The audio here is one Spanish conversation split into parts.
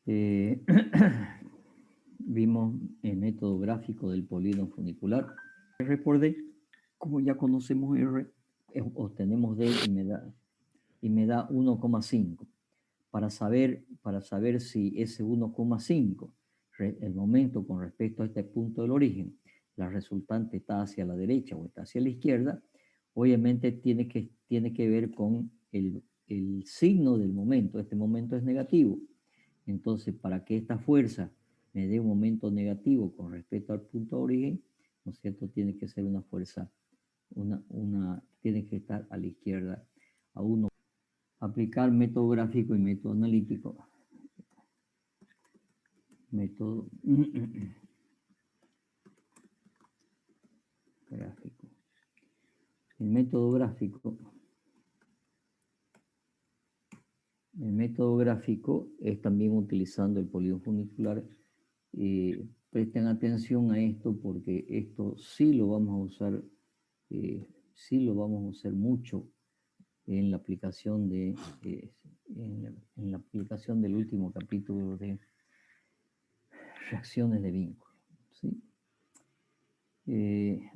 Eh, vimos el método gráfico del polígono funicular. R por D, como ya conocemos R, obtenemos D y me da 1,5. Para saber si ese 1,5, el momento con respecto a este punto del origen, la resultante está hacia la derecha o está hacia la izquierda, obviamente tiene que ver con el signo del momento. Este momento es negativo. Entonces, para que esta fuerza me dé un momento negativo con respecto al punto de origen, ¿no es cierto? Tiene que ser una fuerza, tiene que estar a la izquierda, a 1. Aplicar método gráfico y método analítico. Método gráfico. El método gráfico es también utilizando el polígono funicular. Presten atención a esto porque esto sí lo vamos a usar, mucho en la aplicación en la aplicación del último capítulo de reacciones de vínculo, ¿sí?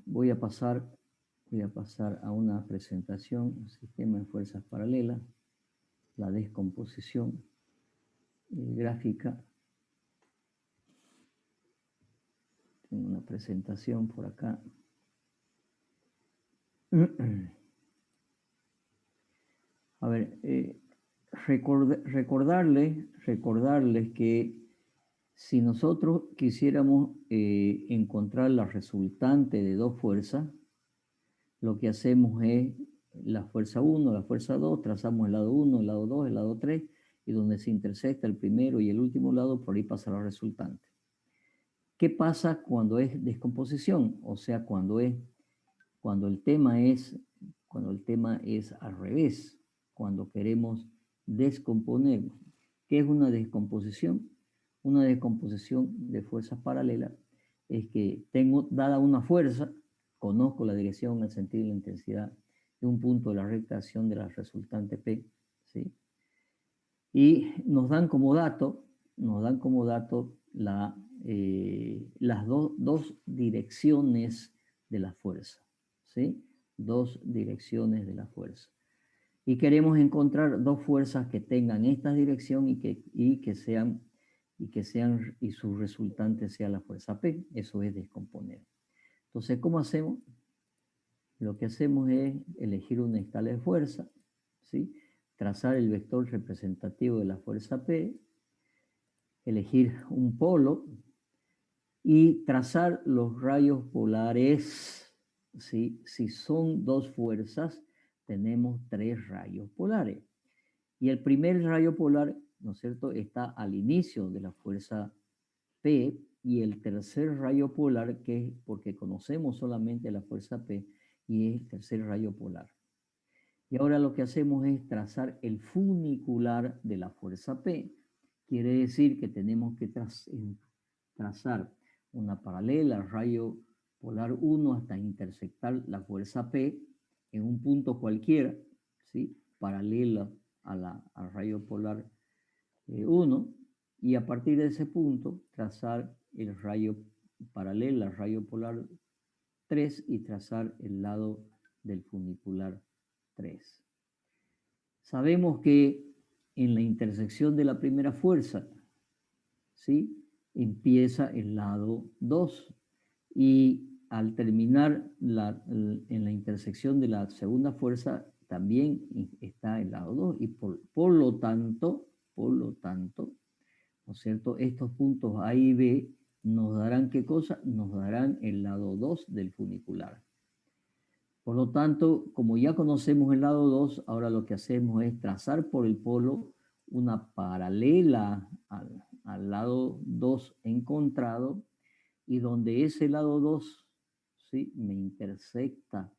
Voy a pasar a una presentación, sistema de fuerzas paralelas, la descomposición gráfica. Tengo una presentación por acá. A ver, recordarles que si nosotros quisiéramos encontrar la resultante de dos fuerzas, lo que hacemos es la fuerza 1, la fuerza 2, trazamos el lado 1, el lado 2, el lado 3, y donde se intersecta el primero y el último lado, por ahí pasa la resultante. ¿Qué pasa cuando es descomposición? O sea, cuando el tema es al revés, cuando queremos descomponer. ¿Qué es una descomposición? Una descomposición de fuerzas paralelas es que tengo dada una fuerza, conozco la dirección, el sentido y la intensidad de un punto de la recta de acción de la resultante P, ¿sí? Y nos dan como dato las dos direcciones de la fuerza, ¿sí? Dos direcciones de la fuerza. Y queremos encontrar dos fuerzas que tengan esta dirección y su resultante sea la fuerza P. Eso es descomponer. Entonces, ¿cómo hacemos? Lo que hacemos es elegir una escala de fuerza, ¿sí? Trazar el vector representativo de la fuerza P, elegir un polo y trazar los rayos polares, ¿sí? Si son dos fuerzas, tenemos tres rayos polares. Y el primer rayo polar, ¿no es cierto?, está al inicio de la fuerza P, y el tercer rayo polar, que es porque conocemos solamente la fuerza P, y es el tercer rayo polar. Y ahora lo que hacemos es trazar el funicular de la fuerza P. Quiere decir que tenemos que trazar una paralela al rayo polar 1 hasta intersectar la fuerza P en un punto cualquiera, ¿sí? Paralela al rayo polar 1, y a partir de ese punto trazar el rayo paralelo al rayo polar 3 y trazar el lado del funicular 3. Sabemos que en la intersección de la primera fuerza, ¿sí?, empieza el lado 2, y al terminar en la intersección de la segunda fuerza también está el lado 2, y por lo tanto, ¿no es cierto?, estos puntos A y B nos darán ¿qué cosa? Nos darán el lado 2 del funicular. Por lo tanto, como ya conocemos el lado 2, ahora lo que hacemos es trazar por el polo una paralela al lado 2 encontrado, y donde ese lado 2, ¿sí?, me intersecta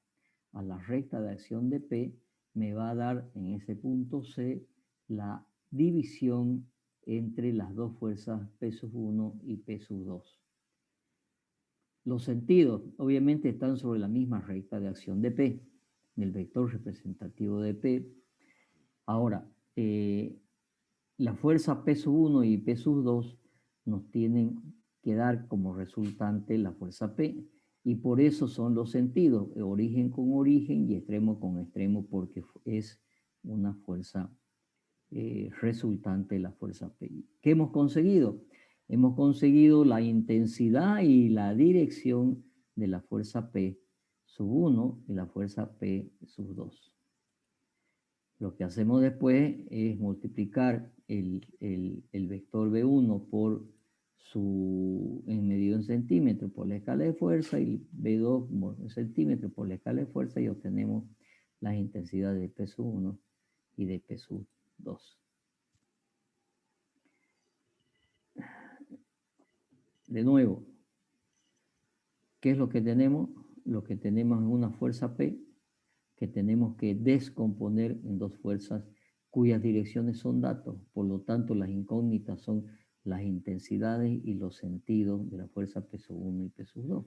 a la recta de acción de P, me va a dar en ese punto C la división entre las dos fuerzas P1 y P2. Los sentidos obviamente están sobre la misma recta de acción de P, del vector representativo de P. Ahora, la fuerza P sub 1 y P sub 2 nos tienen que dar como resultante la fuerza P, y por eso son los sentidos, origen con origen y extremo con extremo, porque es una fuerza resultante de la fuerza P. ¿Qué hemos conseguido? Hemos conseguido la intensidad y la dirección de la fuerza P sub 1 y la fuerza P sub 2. Lo que hacemos después es multiplicar el vector B1 por su medido en centímetros por la escala de fuerza y B2 en centímetros por la escala de fuerza, y obtenemos las intensidades de P sub 1 y de P sub 2. De nuevo, ¿qué es lo que tenemos? Lo que tenemos es una fuerza P que tenemos que descomponer en dos fuerzas cuyas direcciones son datos. Por lo tanto, las incógnitas son las intensidades y los sentidos de la fuerza P sub 1 y P sub 2.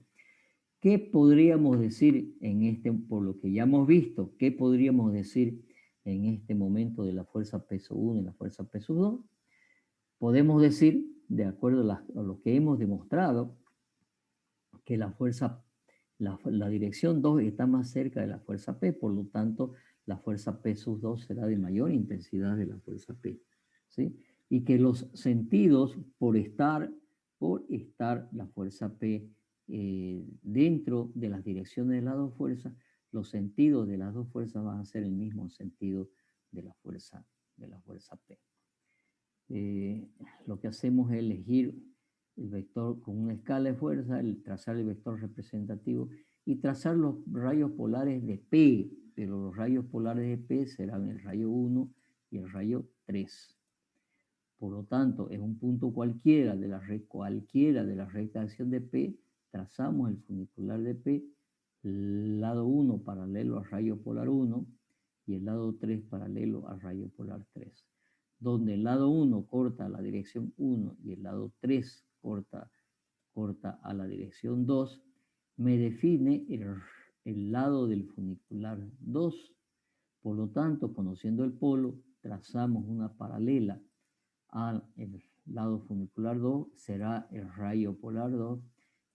¿Qué podríamos decir en este, por lo que ya hemos visto, qué podríamos decir en este momento de la fuerza P sub 1 y la fuerza P sub 2? Podemos decir, de acuerdo a lo que hemos demostrado, que la dirección 2 está más cerca de la fuerza P, por lo tanto, la fuerza P sub 2 será de mayor intensidad de la fuerza P, ¿sí? Y que los sentidos, por estar la fuerza P dentro de las direcciones de las dos fuerzas, los sentidos de las dos fuerzas van a ser el mismo sentido de la fuerza P. Lo que hacemos es elegir el vector con una escala de fuerza, trazar el vector representativo y trazar los rayos polares de P, pero los rayos polares de P serán el rayo 1 y el rayo 3. Por lo tanto, en un punto cualquiera de la recta de acción de P, trazamos el funicular de P, el lado 1 paralelo al rayo polar 1 y el lado 3 paralelo al rayo polar 3, donde el lado 1 corta a la dirección 1 y el lado 3 corta a la dirección 2, me define el lado del funicular 2. Por lo tanto, conociendo el polo, trazamos una paralela al lado funicular 2, será el rayo polar 2,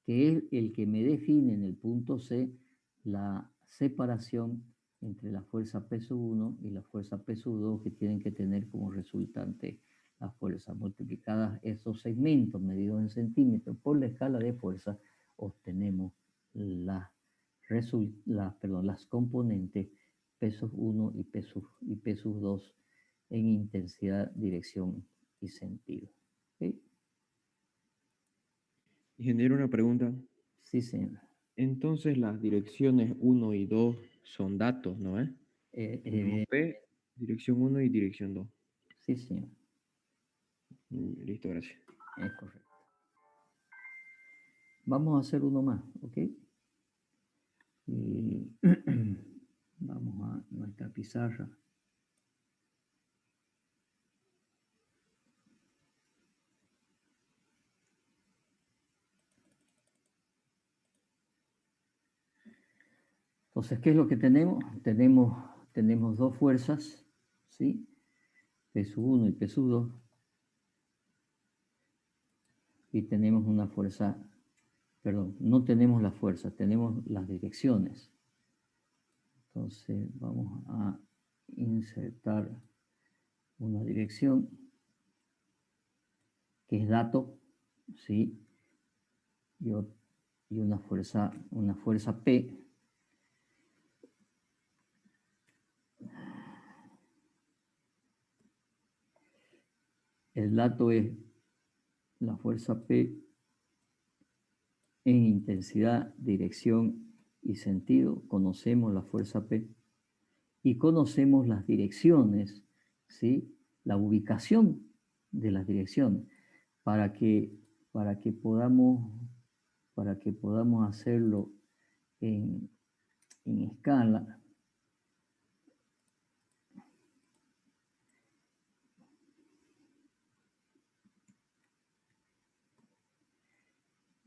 que es el que me define en el punto C la separación entre la fuerza P sub 1 y la fuerza P sub 2, que tienen que tener como resultante las fuerzas multiplicadas esos segmentos medidos en centímetros por la escala de fuerza, obtenemos las componentes P sub 1 y P sub 2 en intensidad, dirección y sentido. ¿Okay? Ingeniero, una pregunta. Sí, señor. Entonces las direcciones 1 y 2 son datos, ¿no es? Tenemos P, dirección 1 y dirección 2. Sí, señor. Listo, gracias. Es correcto. Vamos a hacer uno más, ¿ok? Y vamos a nuestra pizarra. Entonces, ¿qué es lo que tenemos? Tenemos dos fuerzas, ¿sí? P sub 1 y P sub 2. Y tenemos una fuerza, perdón, no tenemos la fuerza, tenemos las direcciones. Entonces, vamos a insertar una dirección que es dato, ¿sí? Y una fuerza P. El dato es la fuerza P en intensidad, dirección y sentido. Conocemos la fuerza P y conocemos las direcciones, ¿sí? La ubicación de las direcciones para que, para que podamos, hacerlo en escala.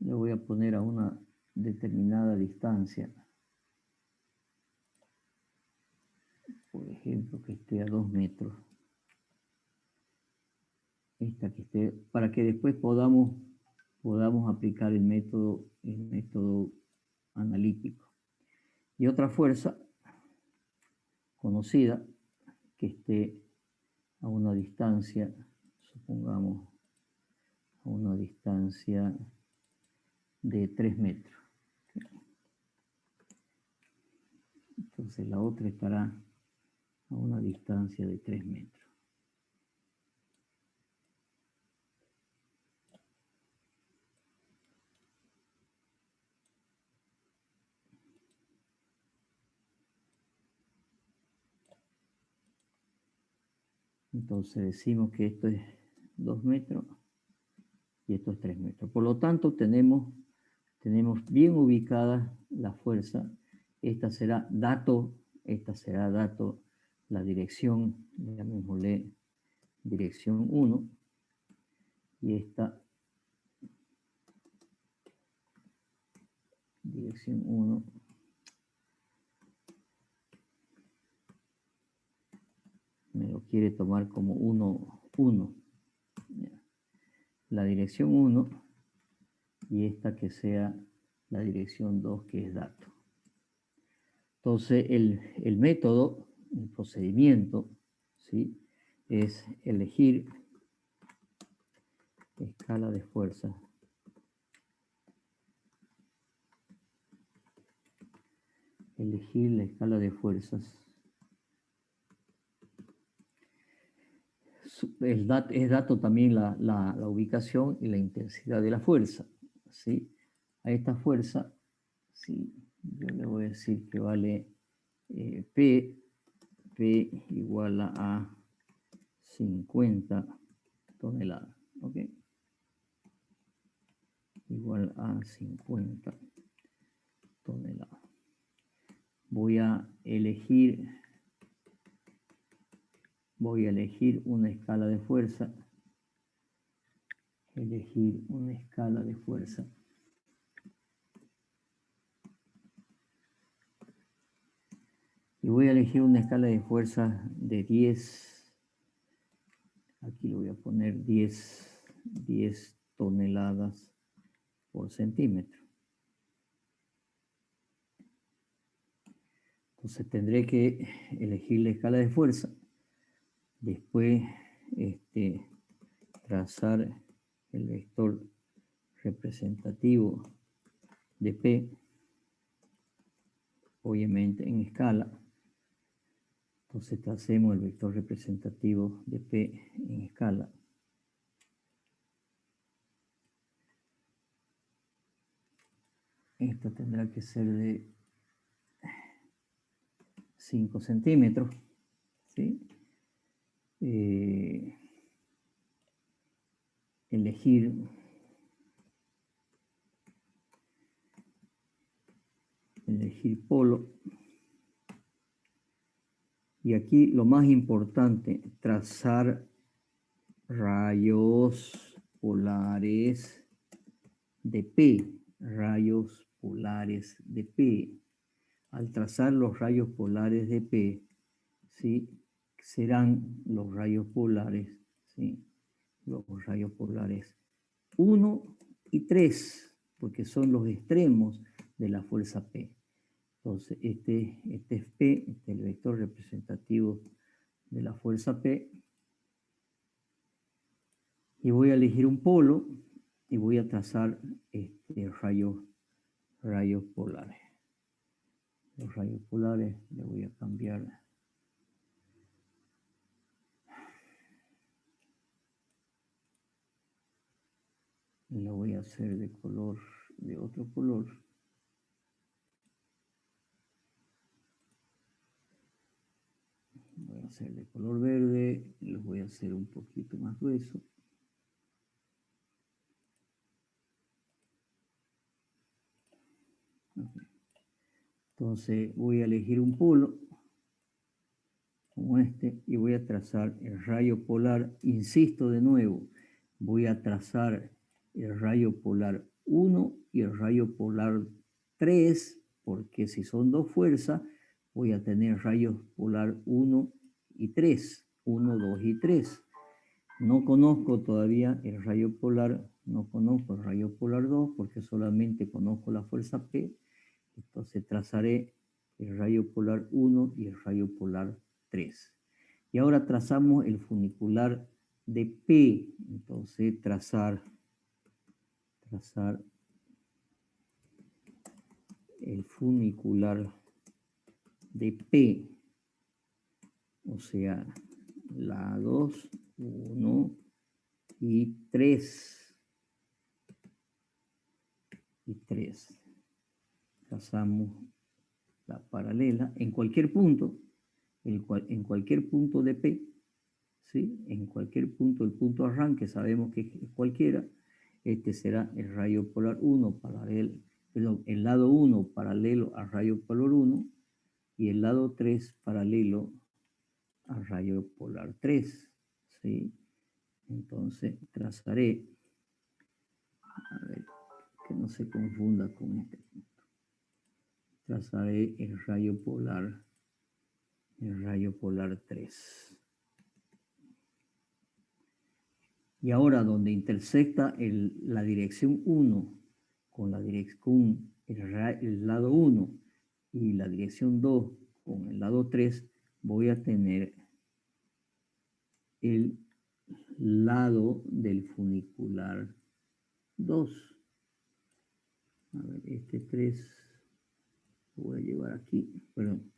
Le voy a poner a una determinada distancia, por ejemplo, que esté a 2 metros. esta que esté, para que después podamos aplicar el método analítico. Y otra fuerza conocida que esté a una distancia, supongamos, a una distancia de 3 metros. Entonces la otra estará a una distancia de 3 metros. Entonces decimos que esto es 2 metros y esto es 3 metros. Por lo tanto, tenemos bien ubicada la fuerza. Esta será dato, la dirección, llamémosle dirección 1, y esta dirección 1 me lo quiere tomar como 1. La dirección 1 y esta que sea la dirección 2, que es dato. Entonces, el método, el procedimiento, ¿sí?, es elegir escala de fuerza. Elegir la escala de fuerzas. Es dato también la ubicación y la intensidad de la fuerza, ¿sí? A esta fuerza, sí, yo le voy a decir que vale P igual a 50 toneladas, ¿ok? Igual a 50 toneladas. Voy a elegir una escala de fuerza. Elegir una escala de fuerza. Y voy a elegir una escala de fuerza de 10. Aquí lo voy a poner 10 toneladas por centímetro. Entonces tendré que elegir la escala de fuerza. Después trazar el vector representativo de P, obviamente en escala. Entonces tracemos el vector representativo de P en escala. Esto tendrá que ser de 5 centímetros, ¿sí? Elegir polo. Y aquí lo más importante, trazar rayos polares de P. Rayos polares de P. Al trazar los rayos polares de P, ¿sí?, serán los rayos polares, ¿sí?, los rayos polares 1 y 3, porque son los extremos de la fuerza P. Entonces, este es P, este es el vector representativo de la fuerza P. Y voy a elegir un polo y voy a trazar rayos polares. Los rayos polares le voy a cambiar. Lo voy a hacer de otro color. Voy a hacer de color verde, los voy a hacer un poquito más grueso. Okay. Entonces voy a elegir un polo como este y voy a trazar el rayo polar. Insisto de nuevo, voy a trazar el rayo polar 1 y el rayo polar 3, porque si son dos fuerzas, voy a tener rayos polar 1 y 3, 1, 2 y 3. No conozco todavía el rayo polar, no conozco el rayo polar 2 porque solamente conozco la fuerza P. Entonces trazaré el rayo polar 1 y el rayo polar 3. Y ahora trazamos el funicular de P. Entonces trazar el funicular de P. O sea, la 2, 1 y 3. Y 3. Trazamos la paralela en cualquier punto, en cualquier punto de P, ¿sí? En cualquier punto, el punto arranque, sabemos que es cualquiera. Este será el rayo polar 1 paralelo, perdón, el lado 1 paralelo al rayo polar 1 y el lado 3 paralelo al rayo polar 3, ¿sí? Entonces trazaré, a ver, que no se confunda con este punto. Trazaré el rayo polar 3. Y ahora donde intersecta la dirección 1 con la dirección, el lado 1 y la dirección 2 con el lado 3, voy a tener el lado del funicular 2. A ver, este 3 lo voy a llevar aquí, perdón.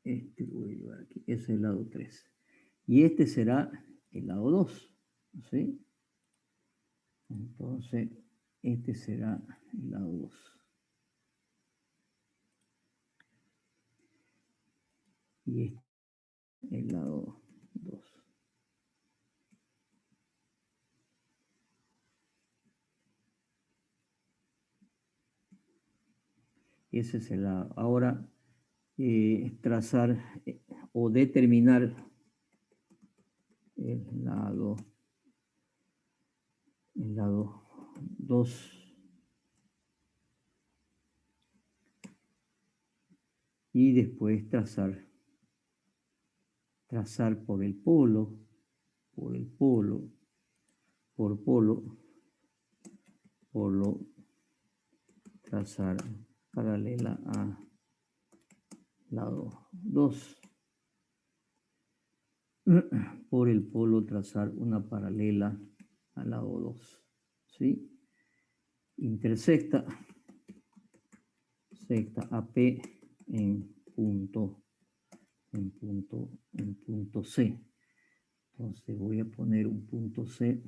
Este lo voy a llevar aquí, ese es el lado 3. Y este será el lado 2, ¿sí? Entonces, este será el lado 2. Y este el lado 2. Ese es el lado. Ahora, trazar o determinar el lado 2. Y después trazar por el polo, trazar paralela a lado 2. Por el polo trazar una paralela al lado 2. ¿Sí? Intersecta AP en punto C. Entonces voy a poner un punto C.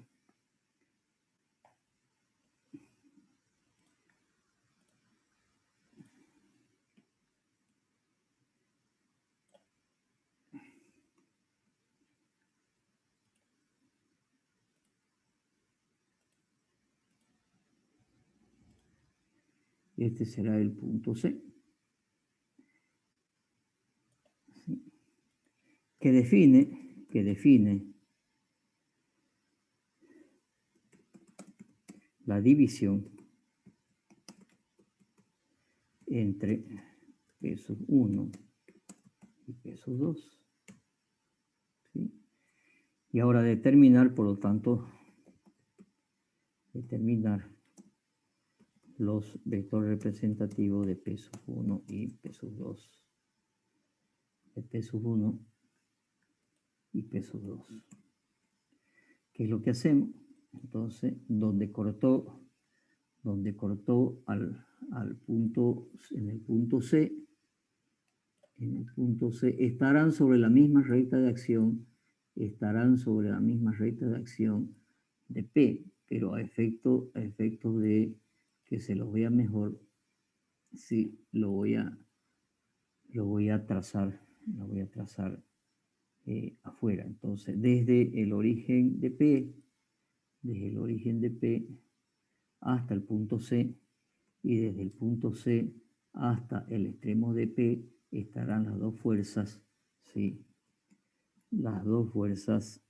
Este será el punto C. ¿Sí? Que define la división entre peso 1 y peso 2. ¿Sí? Y ahora determinar, por lo tanto, determinar los vectores representativos de peso 1 y peso 2. De peso 1 y peso 2. ¿Qué es lo que hacemos? Entonces, donde cortó al punto, en el punto C, estarán sobre la misma recta de acción, de P, pero a efecto de que se los vea mejor, sí, lo voy a trazar afuera. Entonces, desde el origen de P hasta el punto C, y desde el punto C hasta el extremo de P estarán las dos fuerzas, ¿sí? Las dos fuerzas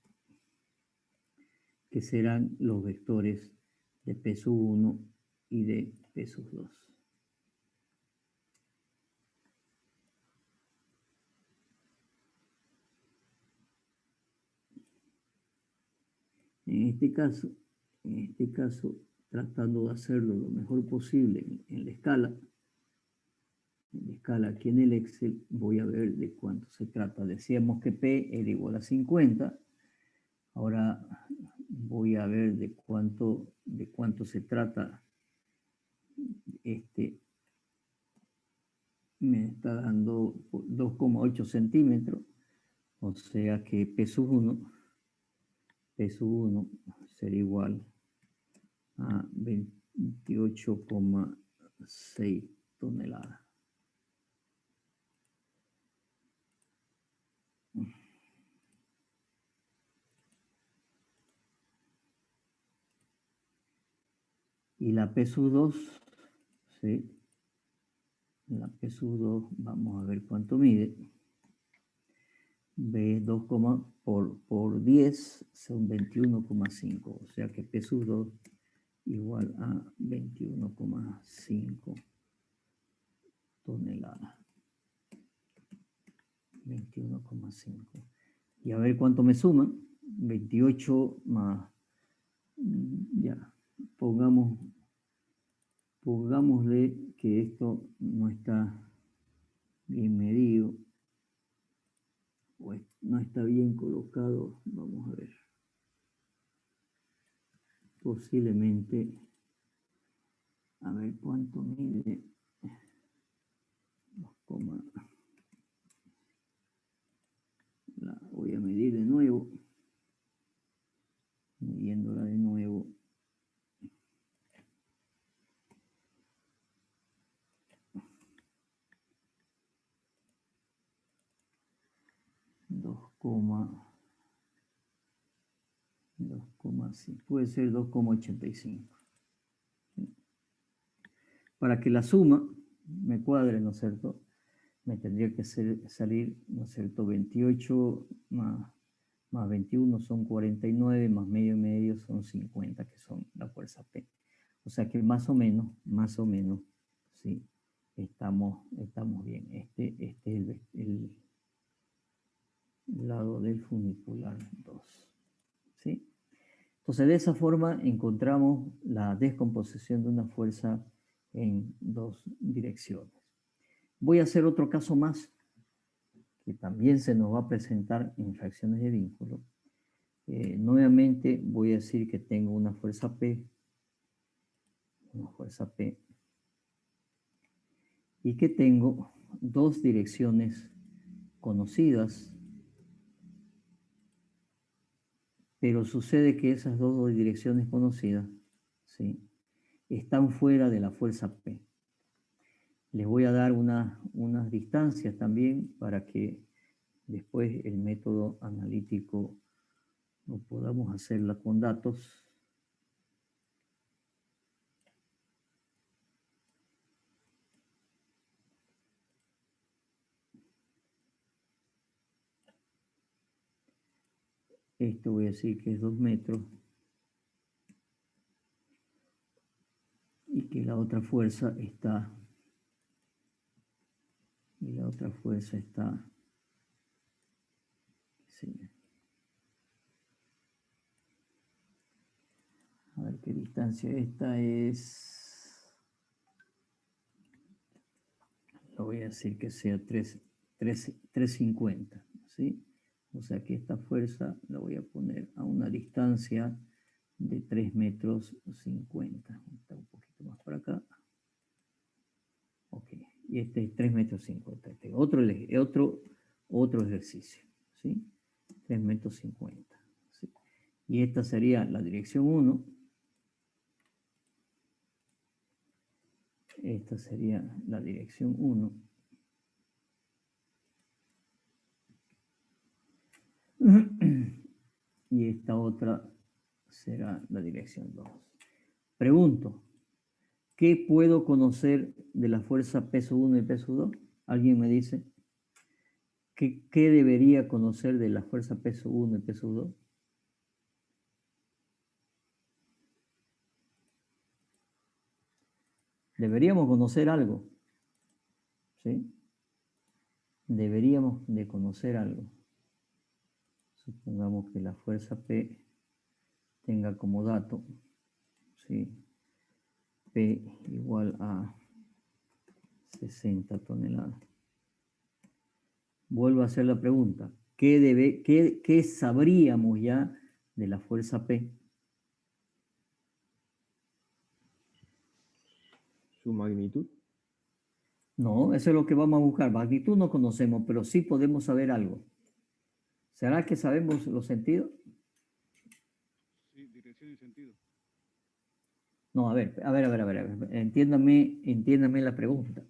que serán los vectores de peso 1 y de peso 2. En este caso, tratando de hacerlo lo mejor posible en la escala, aquí en el Excel, voy a ver de cuánto se trata. Decíamos que P era igual a 50. Ahora voy a ver de cuánto se trata. Me está dando 2,8 centímetros. O sea que P sub 1 será igual a 28,6 toneladas. Y la P sub 2, ¿sí? La P sub 2, vamos a ver cuánto mide. B 2, por 10 son 21,5. O sea que P sub 2 igual a 21,5 toneladas. 21,5. Y a ver cuánto me suman. 28 más, ya, pongámosle que esto no está bien medido, o no está bien colocado. Vamos a ver. Posiblemente, a ver cuánto mide. La voy a medir de nuevo. Midiéndola de nuevo. Puede ser 2,85. Para que la suma me cuadre, ¿no es cierto? Me tendría que salir, ¿no es cierto? 28 más 21 son 49, más medio son 50, que son la fuerza P. O sea que más o menos, sí, estamos bien. Este es el lado del funicular 2. ¿Sí? Entonces, de esa forma encontramos la descomposición de una fuerza en dos direcciones. Voy a hacer otro caso más, que también se nos va a presentar en fracciones de vínculo. Nuevamente voy a decir que tengo una fuerza P, y que tengo dos direcciones conocidas, pero sucede que esas dos direcciones conocidas, ¿sí?, están fuera de la fuerza P. Les voy a dar unas distancias también para que después el método analítico lo podamos hacerla con datos. Esto voy a decir que es 2 metros. Y que la otra fuerza está... Sí. A ver qué distancia. Esta es... Lo voy a decir que sea 350. ¿Sí? O sea que esta fuerza la voy a poner a una distancia de 3 metros 50. Está un poquito más para acá. Ok. Y este es 3 metros 50. Este es otro ejercicio. ¿Sí? 3 metros 50. ¿Sí? Y esta sería la dirección 1. Esta sería la dirección 1. Y esta otra será la dirección 2. Pregunto, ¿qué puedo conocer de la fuerza peso 1 y peso 2? ¿Alguien me dice? ¿Qué debería conocer de la fuerza peso 1 y peso 2? Deberíamos conocer algo. ¿Sí? Deberíamos de conocer algo. Supongamos que la fuerza P tenga como dato, ¿sí? P igual a 60 toneladas. Vuelvo a hacer la pregunta. ¿Qué sabríamos ya de la fuerza P? Su magnitud. No, eso es lo que vamos a buscar. Magnitud no conocemos, pero sí podemos saber algo. ¿Será que sabemos los sentidos? Sí, dirección y sentido. No, a ver. Entiéndame la pregunta.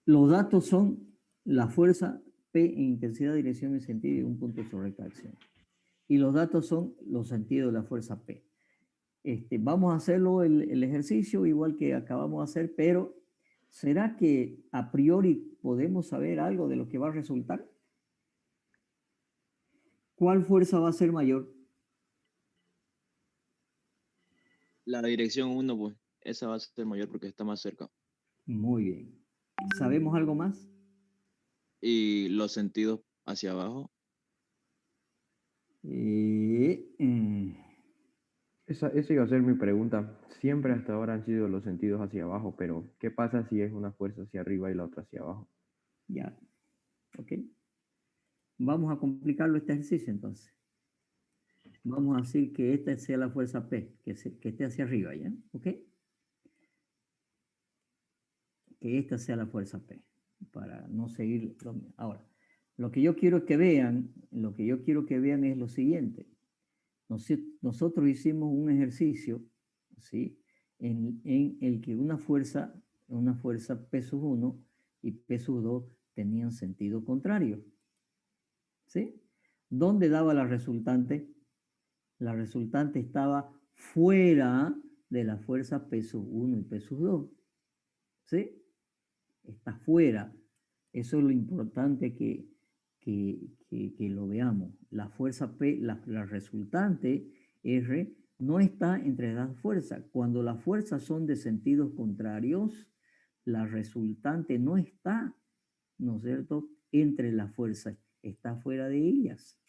Los datos son la fuerza P en intensidad, dirección y sentido y un punto de su recta acción. Y los datos son los sentidos de la fuerza P. Vamos a hacerlo el ejercicio igual que acabamos de hacer, pero ¿será que a priori podemos saber algo de lo que va a resultar? ¿Cuál fuerza va a ser mayor? La dirección 1, pues, esa va a ser mayor porque está más cerca. Muy bien. ¿Sabemos algo más? Y los sentidos hacia abajo. Esa iba a ser mi pregunta. Siempre hasta ahora han sido los sentidos hacia abajo, pero ¿qué pasa si es una fuerza hacia arriba y la otra hacia abajo? Ya, ok. Vamos a complicarlo este ejercicio entonces. Vamos a decir que esta sea la fuerza P, que esté hacia arriba, ¿ya? ¿Ok? Que esta sea la fuerza P, para no seguir. Ahora, lo que yo quiero que vean es lo siguiente. Nosotros hicimos un ejercicio, ¿sí? En el que una fuerza P sub 1 y P sub 2 tenían sentido contrario, ¿sí? ¿Dónde daba la resultante? La resultante estaba fuera de la fuerza P sub 1 y P sub 2, ¿sí? Está fuera. Eso es lo importante que lo veamos. La fuerza P, la resultante R, no está entre las fuerzas. Cuando las fuerzas son de sentidos contrarios, la resultante no está, ¿no es cierto?, entre las fuerzas, está fuera de ellas,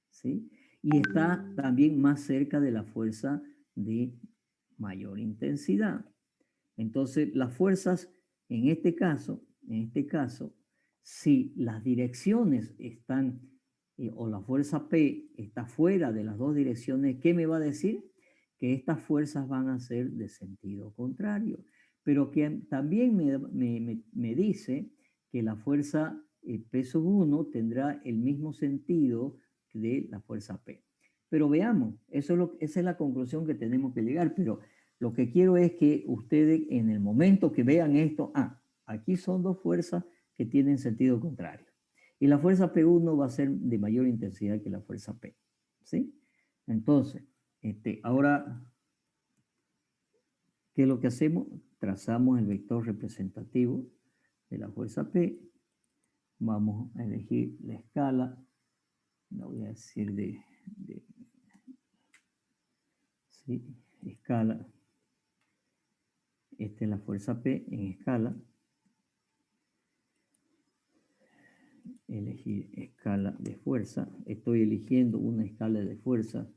¿sí? Y está también más cerca de la fuerza de mayor intensidad. Entonces, las fuerzas, en este caso, si las direcciones están, o la fuerza P está fuera de las dos direcciones, ¿qué me va a decir? Que estas fuerzas van a ser de sentido contrario. Pero que también me dice que la fuerza P sub 1 tendrá el mismo sentido de la fuerza P. Pero veamos, esa es la conclusión que tenemos que llegar, pero lo que quiero es que ustedes en el momento que vean esto, aquí son dos fuerzas que tienen sentido contrario. Y la fuerza P1 va a ser de mayor intensidad que la fuerza P. ¿Sí? Entonces, ahora, ¿qué es lo que hacemos? Trazamos el vector representativo de la fuerza P. Vamos a elegir la escala. La voy a decir ¿sí? Escala. Esta es la fuerza P en escala. Elegir escala de fuerza. Estoy eligiendo una escala de fuerza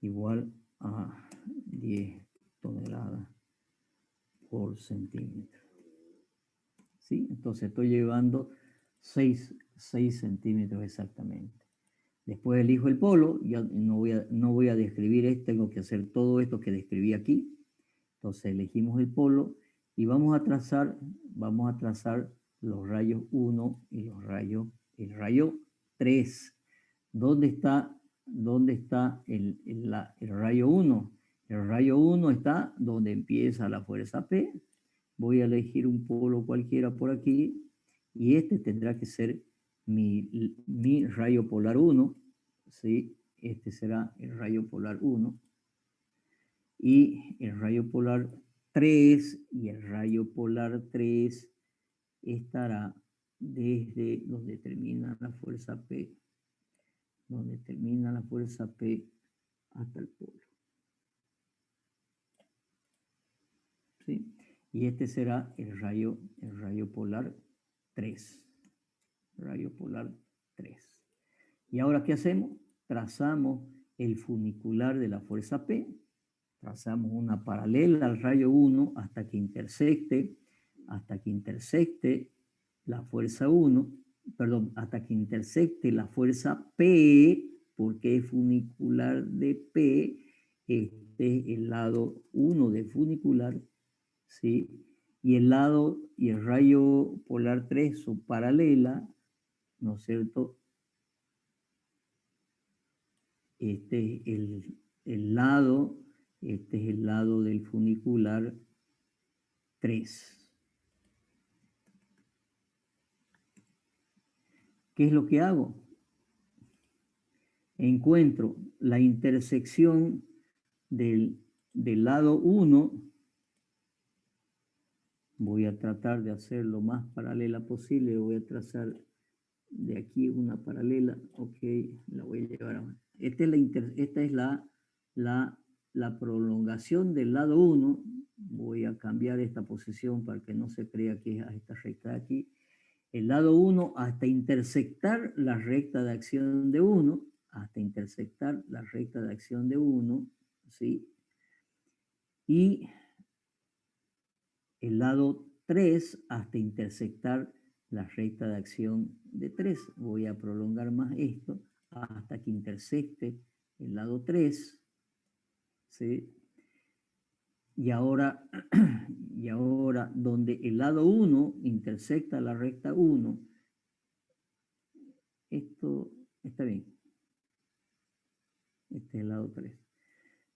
igual a 10 toneladas por centímetro. ¿Sí? Entonces estoy llevando 6 centímetros exactamente. Después elijo el polo, ya no voy a describir tengo que hacer todo esto que describí aquí. Entonces elegimos el polo y vamos a trazar los rayos 1 y el rayo 3. ¿Dónde está el rayo 1? El rayo 1 está donde empieza la fuerza P. Voy a elegir un polo cualquiera por aquí y este tendrá que ser mi rayo polar 1. ¿Sí? Este será el rayo polar 1. Y el rayo polar 3 y el rayo polar 3 estará desde donde termina la fuerza P, hasta el polo. ¿Sí? Y este será el rayo polar 3. rayo polar 3. ¿Y ahora qué hacemos? Trazamos el funicular de la fuerza P, trazamos una paralela al rayo 1 hasta que intersecte la fuerza 1, perdón, hasta que intersecte la fuerza P, porque es funicular de P, este es el lado 1 del funicular, ¿sí? Y el rayo polar 3 son paralelas, ¿no es cierto? Este es el lado del funicular 3. ¿Qué es lo que hago? Encuentro la intersección del lado 1. Voy a tratar de hacer lo más paralela posible. Voy a trazar de aquí una paralela. Ok, la voy a llevar a... Esta es la prolongación del lado 1. Voy a cambiar esta posición para que no se crea que es esta recta de aquí. El lado 1 hasta intersectar la recta de acción de 1, ¿sí? Y el lado 3 hasta intersectar la recta de acción de 3. Voy a prolongar más esto hasta que intersecte el lado 3, ¿sí? Y ahora donde el lado 1 intersecta la recta 1, esto está bien. Este es el lado 3.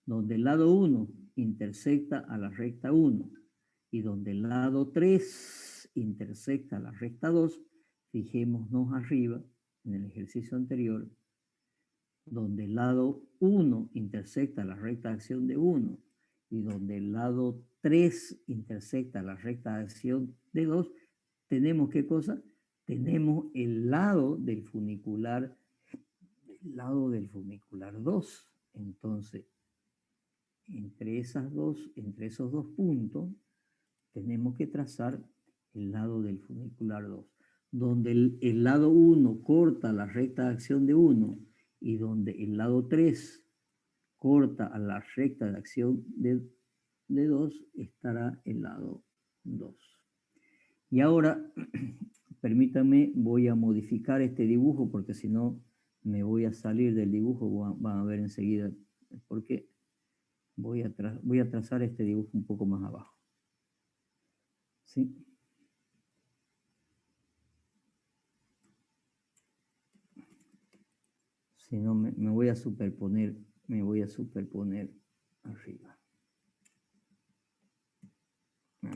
Donde el lado 1 intersecta a la recta 1 y donde el lado 3 intersecta a la recta 2, fijémonos arriba, en el ejercicio anterior, donde el lado 1 intersecta la recta de acción de 1 y donde el lado 3 intersecta la recta de acción de 2, tenemos ¿qué cosa? Tenemos el lado del funicular 2. Entonces, entre esos dos puntos, tenemos que trazar el lado del funicular 2, donde el lado 1 corta la recta de acción de 1 y donde el lado 3 corta a la recta de acción de 2, estará el lado 2. Y ahora, permítanme, voy a modificar este dibujo porque si no me voy a salir del dibujo, van a ver enseguida por qué. Voy a trazar este dibujo un poco más abajo. ¿Sí? Si no, me voy a superponer arriba.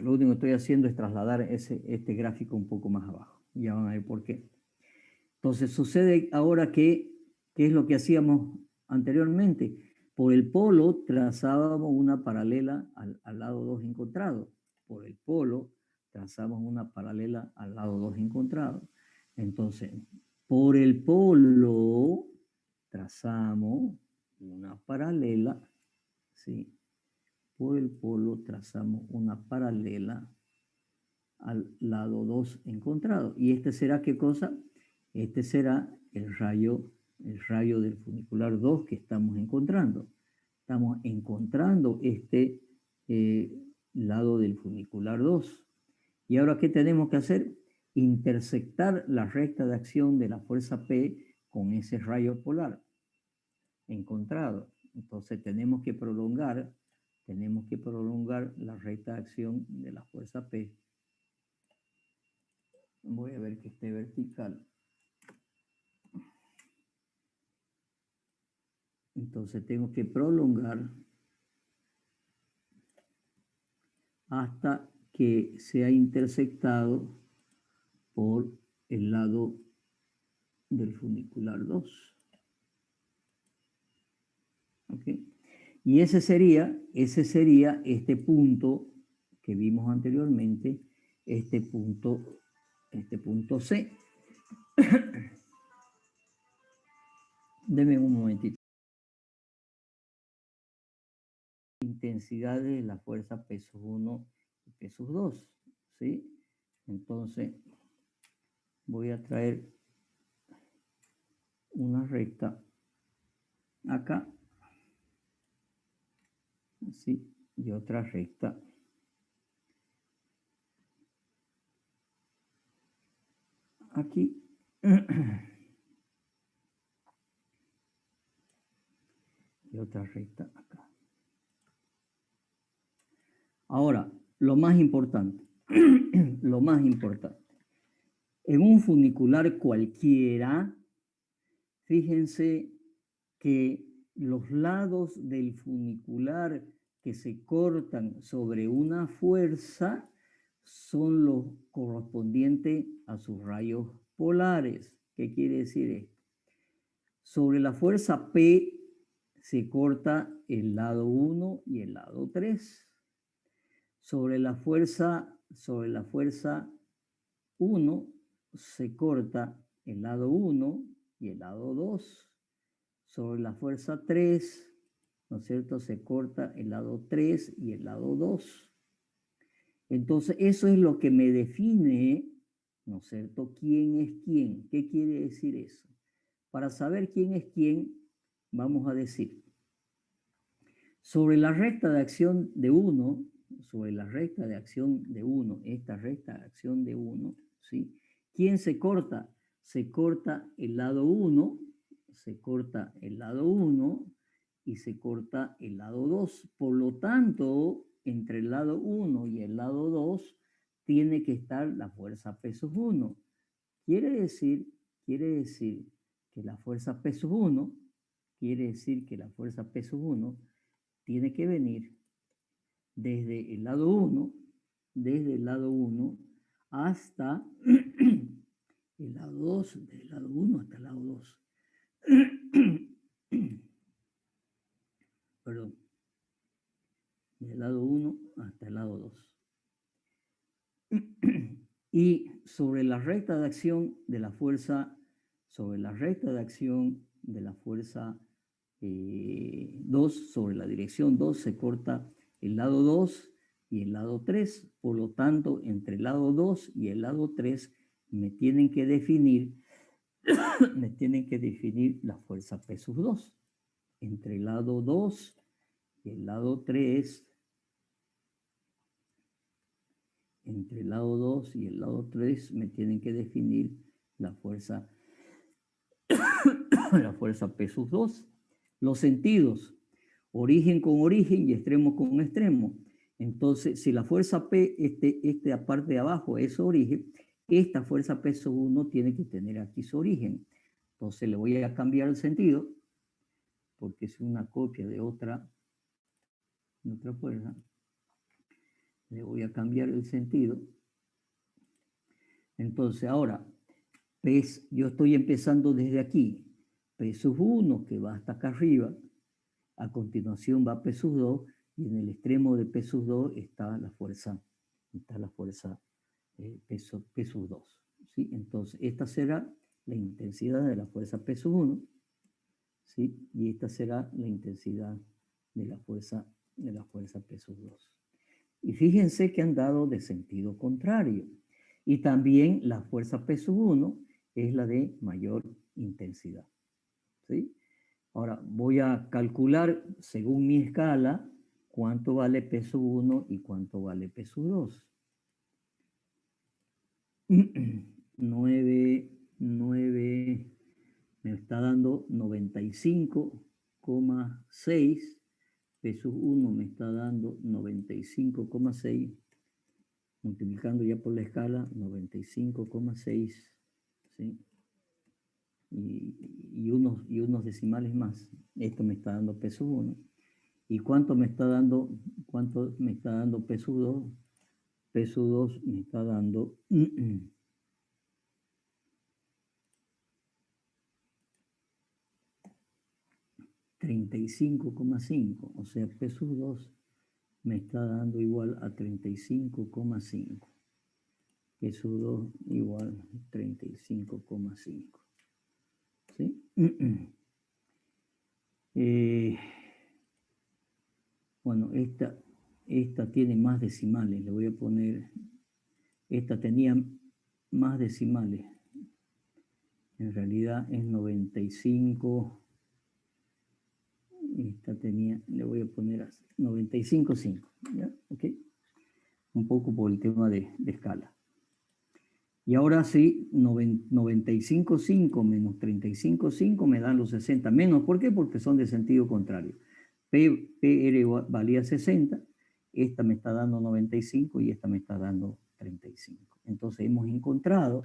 Lo único que estoy haciendo es trasladar este gráfico un poco más abajo. Ya van a ver por qué. Entonces sucede ahora que, ¿qué es lo que hacíamos anteriormente? Por el polo trazábamos una paralela al lado 2 encontrado. Por el polo trazamos una paralela al lado 2 encontrado. Entonces, por el polo trazamos una paralela, ¿sí? Por el polo trazamos una paralela al lado 2 encontrado. ¿Y este será qué cosa? Este será el rayo del funicular 2 que estamos encontrando. Estamos encontrando este lado del funicular 2. ¿Y ahora qué tenemos que hacer? Intersectar la recta de acción de la fuerza P con ese rayo polar encontrado. Entonces tenemos que prolongar la recta de acción de la fuerza P. Voy a ver que esté vertical. Entonces tengo que prolongar hasta que sea intersectado por el lado del funicular 2. ¿Okay? Y ese sería este punto que vimos anteriormente, este punto C. Deme un momentito. Intensidades de la fuerza peso 1 y peso 2, ¿sí? Entonces voy a traer una recta acá, ¿sí? Y otra recta aquí. Y otra recta acá. Ahora, lo más importante, lo más importante. En un funicular cualquiera, fíjense que los lados del funicular que se cortan sobre una fuerza son los correspondientes a sus rayos polares. ¿Qué quiere decir esto? Sobre la fuerza P se corta el lado 1 y el lado 3. Sobre la fuerza 1 se corta el lado 1 y el lado 2. Sobre la fuerza 3, ¿no es cierto? Se corta el lado 3 y el lado 2. Entonces, eso es lo que me define, ¿no es cierto? ¿Quién es quién? ¿Qué quiere decir eso? Para saber quién es quién, vamos a decir, sobre la recta de acción de 1, sobre la recta de acción de 1, esta recta de acción de 1, ¿sí? ¿Quién se corta? Se corta el lado 1, se corta el lado 1 y se corta el lado 2. Por lo tanto, entre el lado 1 y el lado 2 tiene que estar la fuerza pesos 1. Quiere decir que la fuerza pesos 1, quiere decir que la fuerza pesos 1 tiene que venir desde el lado 1, hasta el lado 2, del lado 1 hasta el lado 2. Perdón. Del lado 1 hasta el lado 2. Y sobre la recta de acción de la fuerza, sobre la recta de acción de la fuerza 2, sobre la dirección 2, se corta el lado 2 y el lado 3. Por lo tanto, entre el lado 2 y el lado 3 me tienen que definir la fuerza pesos 2. Entre el lado 2 y el lado 3, entre el lado 2 y el lado 3 me tienen que definir la fuerza pesos 2. Los sentidos, origen con origen y extremo con extremo. Entonces, si la fuerza P, esta parte de abajo es su origen, esta fuerza peso 1 tiene que tener aquí su origen. Entonces le voy a cambiar el sentido, porque es una copia de otra fuerza. Le voy a cambiar el sentido. Entonces, ahora, yo estoy empezando desde aquí. Pesos 1, que va hasta acá arriba. A continuación va pesos 2, y en el extremo de pesos 2 está la fuerza pesos 2. ¿Sí? Entonces, esta será la intensidad de la fuerza pesos 1, ¿sí? Y esta será la intensidad de la fuerza pesos 2. Y fíjense que han dado de sentido contrario. Y también la fuerza peso 1 es la de mayor intensidad. ¿Sí? Ahora voy a calcular según mi escala cuánto vale peso 1 y cuánto vale peso 2. 9 me está dando 95,6. Peso 1 me está dando 95,6. Multiplicando ya por la escala, 95,6, ¿sí? Y unos decimales más. Esto me está dando peso 1. ¿Y cuánto me está dando peso 2? Peso 2 me está dando 35,5. O sea, peso 2 me está dando igual a 35,5. Peso 2 igual a 35,5. ¿Sí? Bueno, esta tiene más decimales. Le voy a poner, esta tenía más decimales. En realidad es 95. Esta tenía, le voy a poner así, 95,5. ¿Ya? ¿Ok? Un poco por el tema de escala. Y ahora sí, 95,5 menos 35,5 me dan los 60. Menos, ¿por qué? Porque son de sentido contrario. PR valía 60, esta me está dando 95 y esta me está dando 35. Entonces hemos encontrado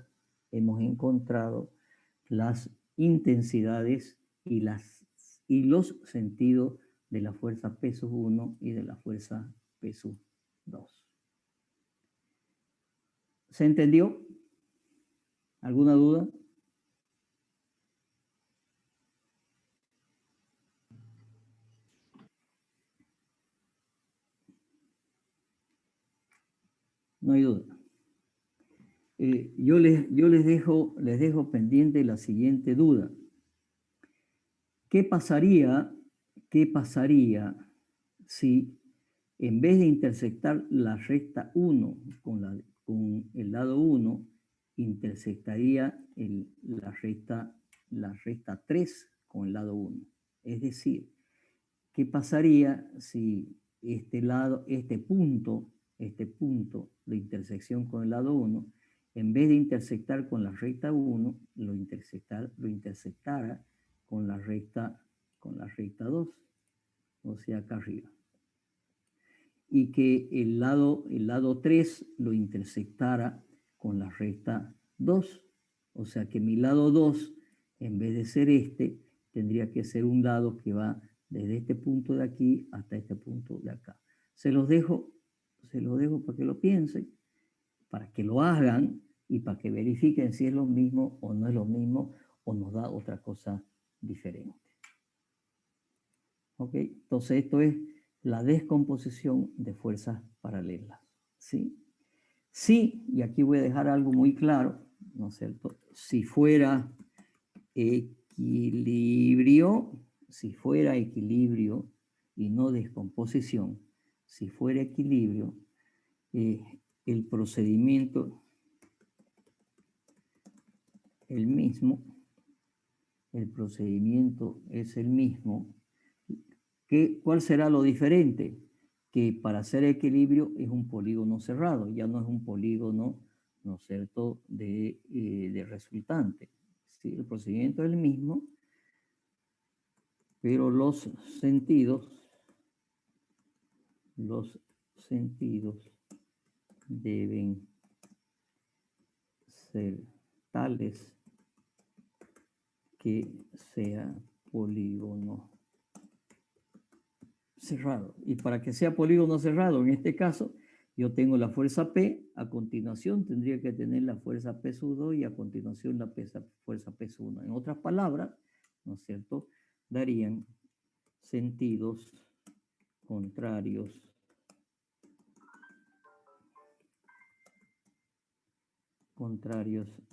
las intensidades y los sentidos de la fuerza P sub 1 y de la fuerza P sub 2. ¿Se entendió? ¿Alguna duda? No hay duda. Yo les dejo pendiente la siguiente duda. ¿Qué pasaría si en vez de intersectar la recta 1 con el lado 1, intersectaría la recta 3 con el lado 1? Es decir, ¿qué pasaría si este punto de intersección con el lado 1, en vez de intersectar con la recta 1, lo intersectara con la recta 2, o sea, acá arriba? Y que el lado 3 lo intersectara con la recta 2, o sea que mi lado 2, en vez de ser tendría que ser un lado que va desde este punto de aquí hasta este punto de acá. Se los dejo para que lo piensen, para que lo hagan y para que verifiquen si es lo mismo o no es lo mismo o nos da otra cosa diferente. ¿Ok? Entonces esto es la descomposición de fuerzas paralelas. ¿Sí? Sí, y aquí voy a dejar algo muy claro, ¿no es cierto? Si fuera equilibrio y no descomposición, si fuera equilibrio, el procedimiento es el mismo. ¿Cuál será lo diferente? Que para hacer equilibrio es un polígono cerrado, ya no es un polígono, ¿no es cierto?, de resultante. ¿Sí? El procedimiento es el mismo, pero los sentidos deben ser tales que sea polígono cerrado. Y para que sea polígono cerrado, en este caso, yo tengo la fuerza P, a continuación tendría que tener la fuerza P sub 2 y a continuación la fuerza P sub 1. En otras palabras, ¿no es cierto?, darían sentidos contrarios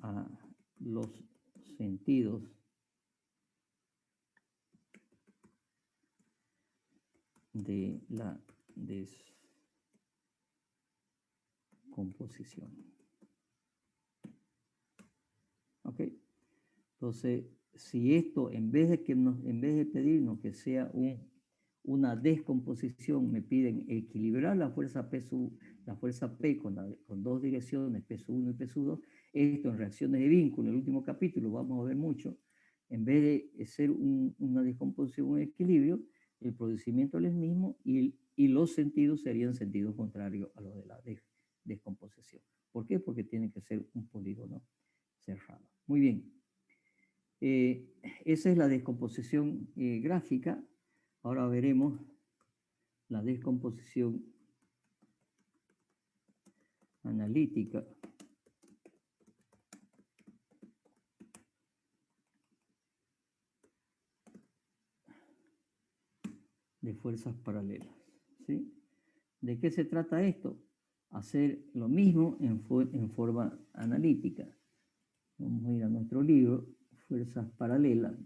a los sentidos de la descomposición. ¿Ok? Entonces, si esto, en vez de pedirnos que sea una descomposición, me piden equilibrar la fuerza P con dos direcciones, P sub 1 y P sub 2, esto en reacciones de vínculo, en el último capítulo vamos a ver mucho, en vez de ser una descomposición, un equilibrio, el procedimiento es el mismo y los sentidos serían sentidos contrarios a los de la descomposición. ¿Por qué? Porque tiene que ser un polígono cerrado. Muy bien. Esa es la descomposición gráfica. Ahora veremos la descomposición analítica. De fuerzas paralelas. ¿Sí? ¿De qué se trata esto? Hacer lo mismo en forma analítica. Vamos a ir a nuestro libro, Fuerzas Paralelas,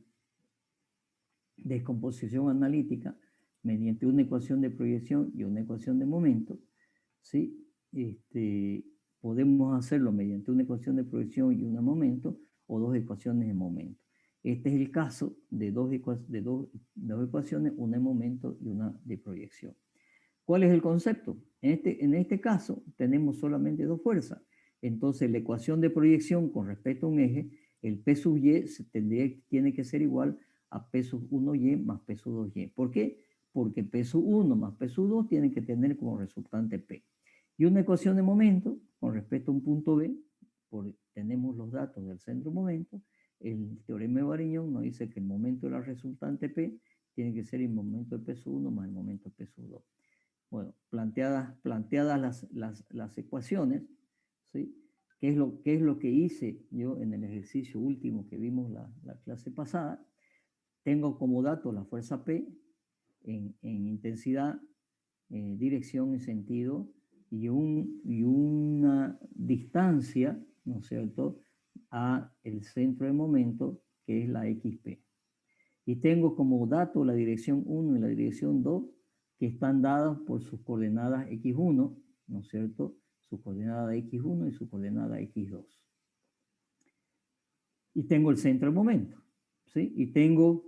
descomposición analítica mediante una ecuación de proyección y una ecuación de momento. ¿Sí? Podemos hacerlo mediante una ecuación de proyección y un momento, o dos ecuaciones de momento. Este es el caso de dos ecuaciones, una de momento y una de proyección. ¿Cuál es el concepto? En este caso tenemos solamente dos fuerzas. Entonces la ecuación de proyección con respecto a un eje, el P sub y tiene que ser igual a P sub 1y más P sub 2y. ¿Por qué? Porque P sub 1 más P sub 2 tienen que tener como resultante P. Y una ecuación de momento con respecto a un punto B, tenemos los datos del centro de momento. El teorema de Variñón nos dice que el momento de la resultante P tiene que ser el momento de P sub 1 más el momento de P sub 2. Bueno, planteadas las ecuaciones, ¿sí? ¿Qué es lo que hice yo en el ejercicio último que vimos la clase pasada? Tengo como dato la fuerza P en intensidad, dirección y sentido, y una distancia, ¿no es cierto?, a el centro de momento, que es la XP. Y tengo como dato la dirección 1 y la dirección 2, que están dadas por sus coordenadas X1, ¿no es cierto?, su coordenada X1 y su coordenada X2. Y tengo el centro de momento, ¿sí? Y tengo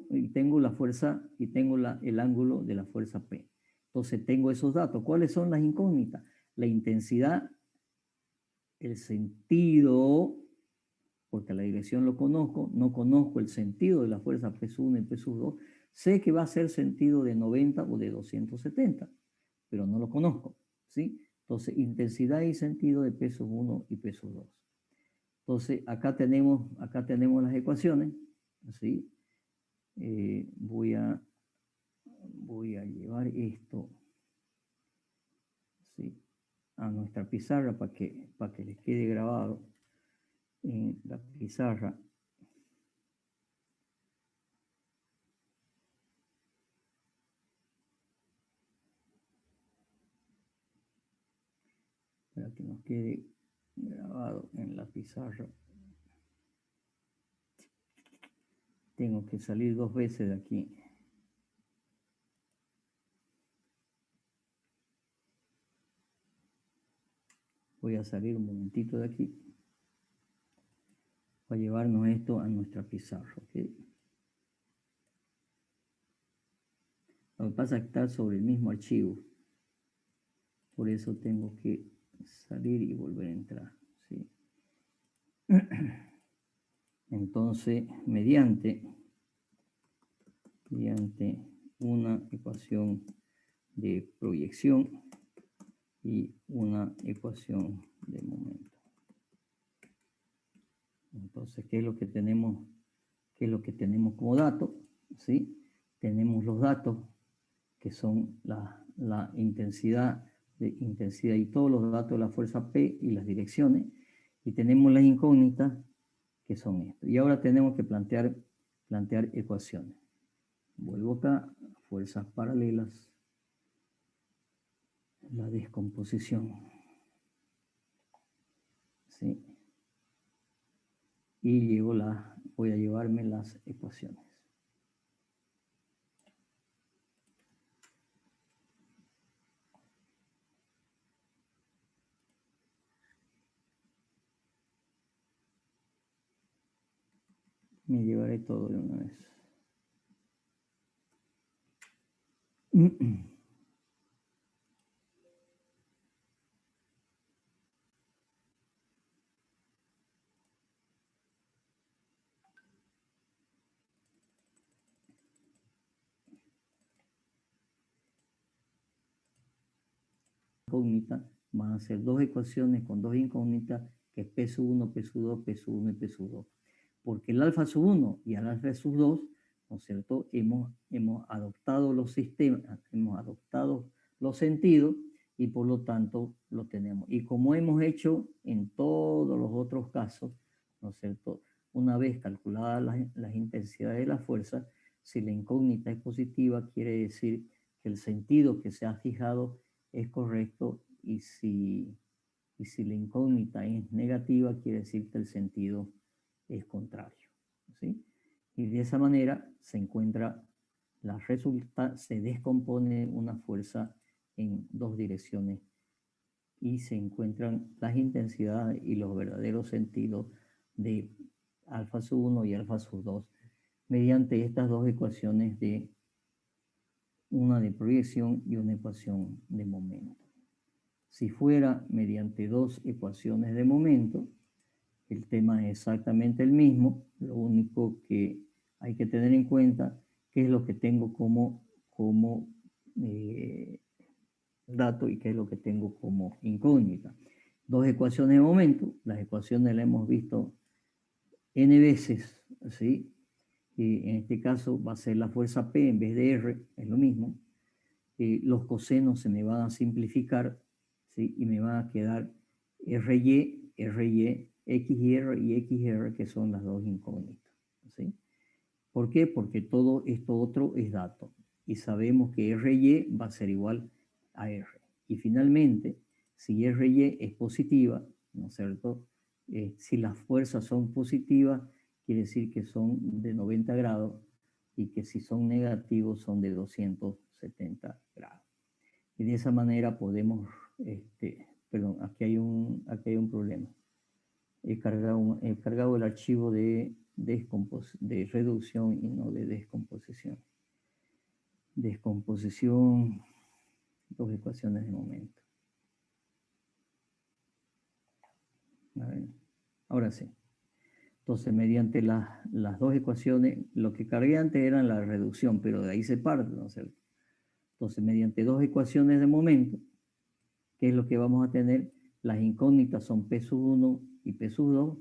la fuerza, y tengo el ángulo de la fuerza P. Entonces tengo esos datos. ¿Cuáles son las incógnitas? La intensidad, el sentido, porque la dirección lo conozco, no conozco el sentido de la fuerza P sub 1 y P sub 2, sé que va a ser sentido de 90 o de 270, pero no lo conozco, ¿sí? Entonces, intensidad y sentido de P sub 1 y P sub 2. Entonces, acá tenemos las ecuaciones, ¿sí? Voy a llevar esto, ¿sí?, a nuestra pizarra para que les quede grabado en la pizarra. Para que nos quede grabado en la pizarra. Tengo que salir 2 veces de aquí. Voy a salir un momentito de aquí para llevarnos esto a nuestra pizarra, ¿ok? Lo que pasa es que está sobre el mismo archivo. Por eso tengo que salir y volver a entrar, ¿sí? Entonces, mediante una ecuación de proyección y una ecuación de momento. Entonces, ¿qué es lo que tenemos como dato? ¿Sí? Tenemos los datos que son la intensidad y todos los datos de la fuerza P y las direcciones, y tenemos las incógnitas que son esto. Y ahora tenemos que plantear ecuaciones. Vuelvo acá, fuerzas paralelas, la descomposición, ¿sí? Y voy a llevarme las ecuaciones. Me llevaré todo de una vez. Incógnita, van a ser dos ecuaciones con dos incógnitas, que es P sub 1, P sub 2, P sub 1 y P sub 2. Porque el alfa sub 1 y el alfa sub 2, ¿no es cierto?, hemos adoptado los sistemas, hemos adoptado los sentidos, y por lo tanto lo tenemos. Y como hemos hecho en todos los otros casos, ¿no es cierto?, una vez calculadas las intensidades de la fuerza, si la incógnita es positiva, quiere decir que el sentido que se ha fijado es correcto, y si la incógnita es negativa, quiere decir que el sentido es contrario, ¿sí? Y de esa manera se descompone una fuerza en dos direcciones, y se encuentran las intensidades y los verdaderos sentidos de alfa sub 1 y alfa sub 2, mediante estas dos ecuaciones de una de proyección y una ecuación de momento. Si fuera mediante dos ecuaciones de momento, el tema es exactamente el mismo, lo único que hay que tener en cuenta qué es lo que tengo como dato y qué es lo que tengo como incógnita. Dos ecuaciones de momento, las ecuaciones las hemos visto n veces, ¿sí? Y en este caso va a ser la fuerza P en vez de R, es lo mismo. Los cosenos se me van a simplificar, ¿sí? Y me van a quedar RY, RY, XR y XR, que son las dos incógnitas, ¿sí? ¿Por qué? Porque todo esto otro es dato. Y sabemos que RY va a ser igual a R. Y finalmente, si RY es positiva, ¿no es cierto? Si las fuerzas son positivas, quiere decir que son de 90 grados y que si son negativos son de 270 grados. Y de esa manera podemos, perdón, aquí hay un problema. He cargado el archivo de reducción y no de descomposición. Descomposición, dos ecuaciones de momento. A ver, ahora sí. Entonces, mediante las dos ecuaciones, lo que cargué antes era la reducción, pero de ahí se parte, ¿no es cierto? Entonces, mediante dos ecuaciones de momento, ¿qué es lo que vamos a tener? Las incógnitas son P sub 1 y P sub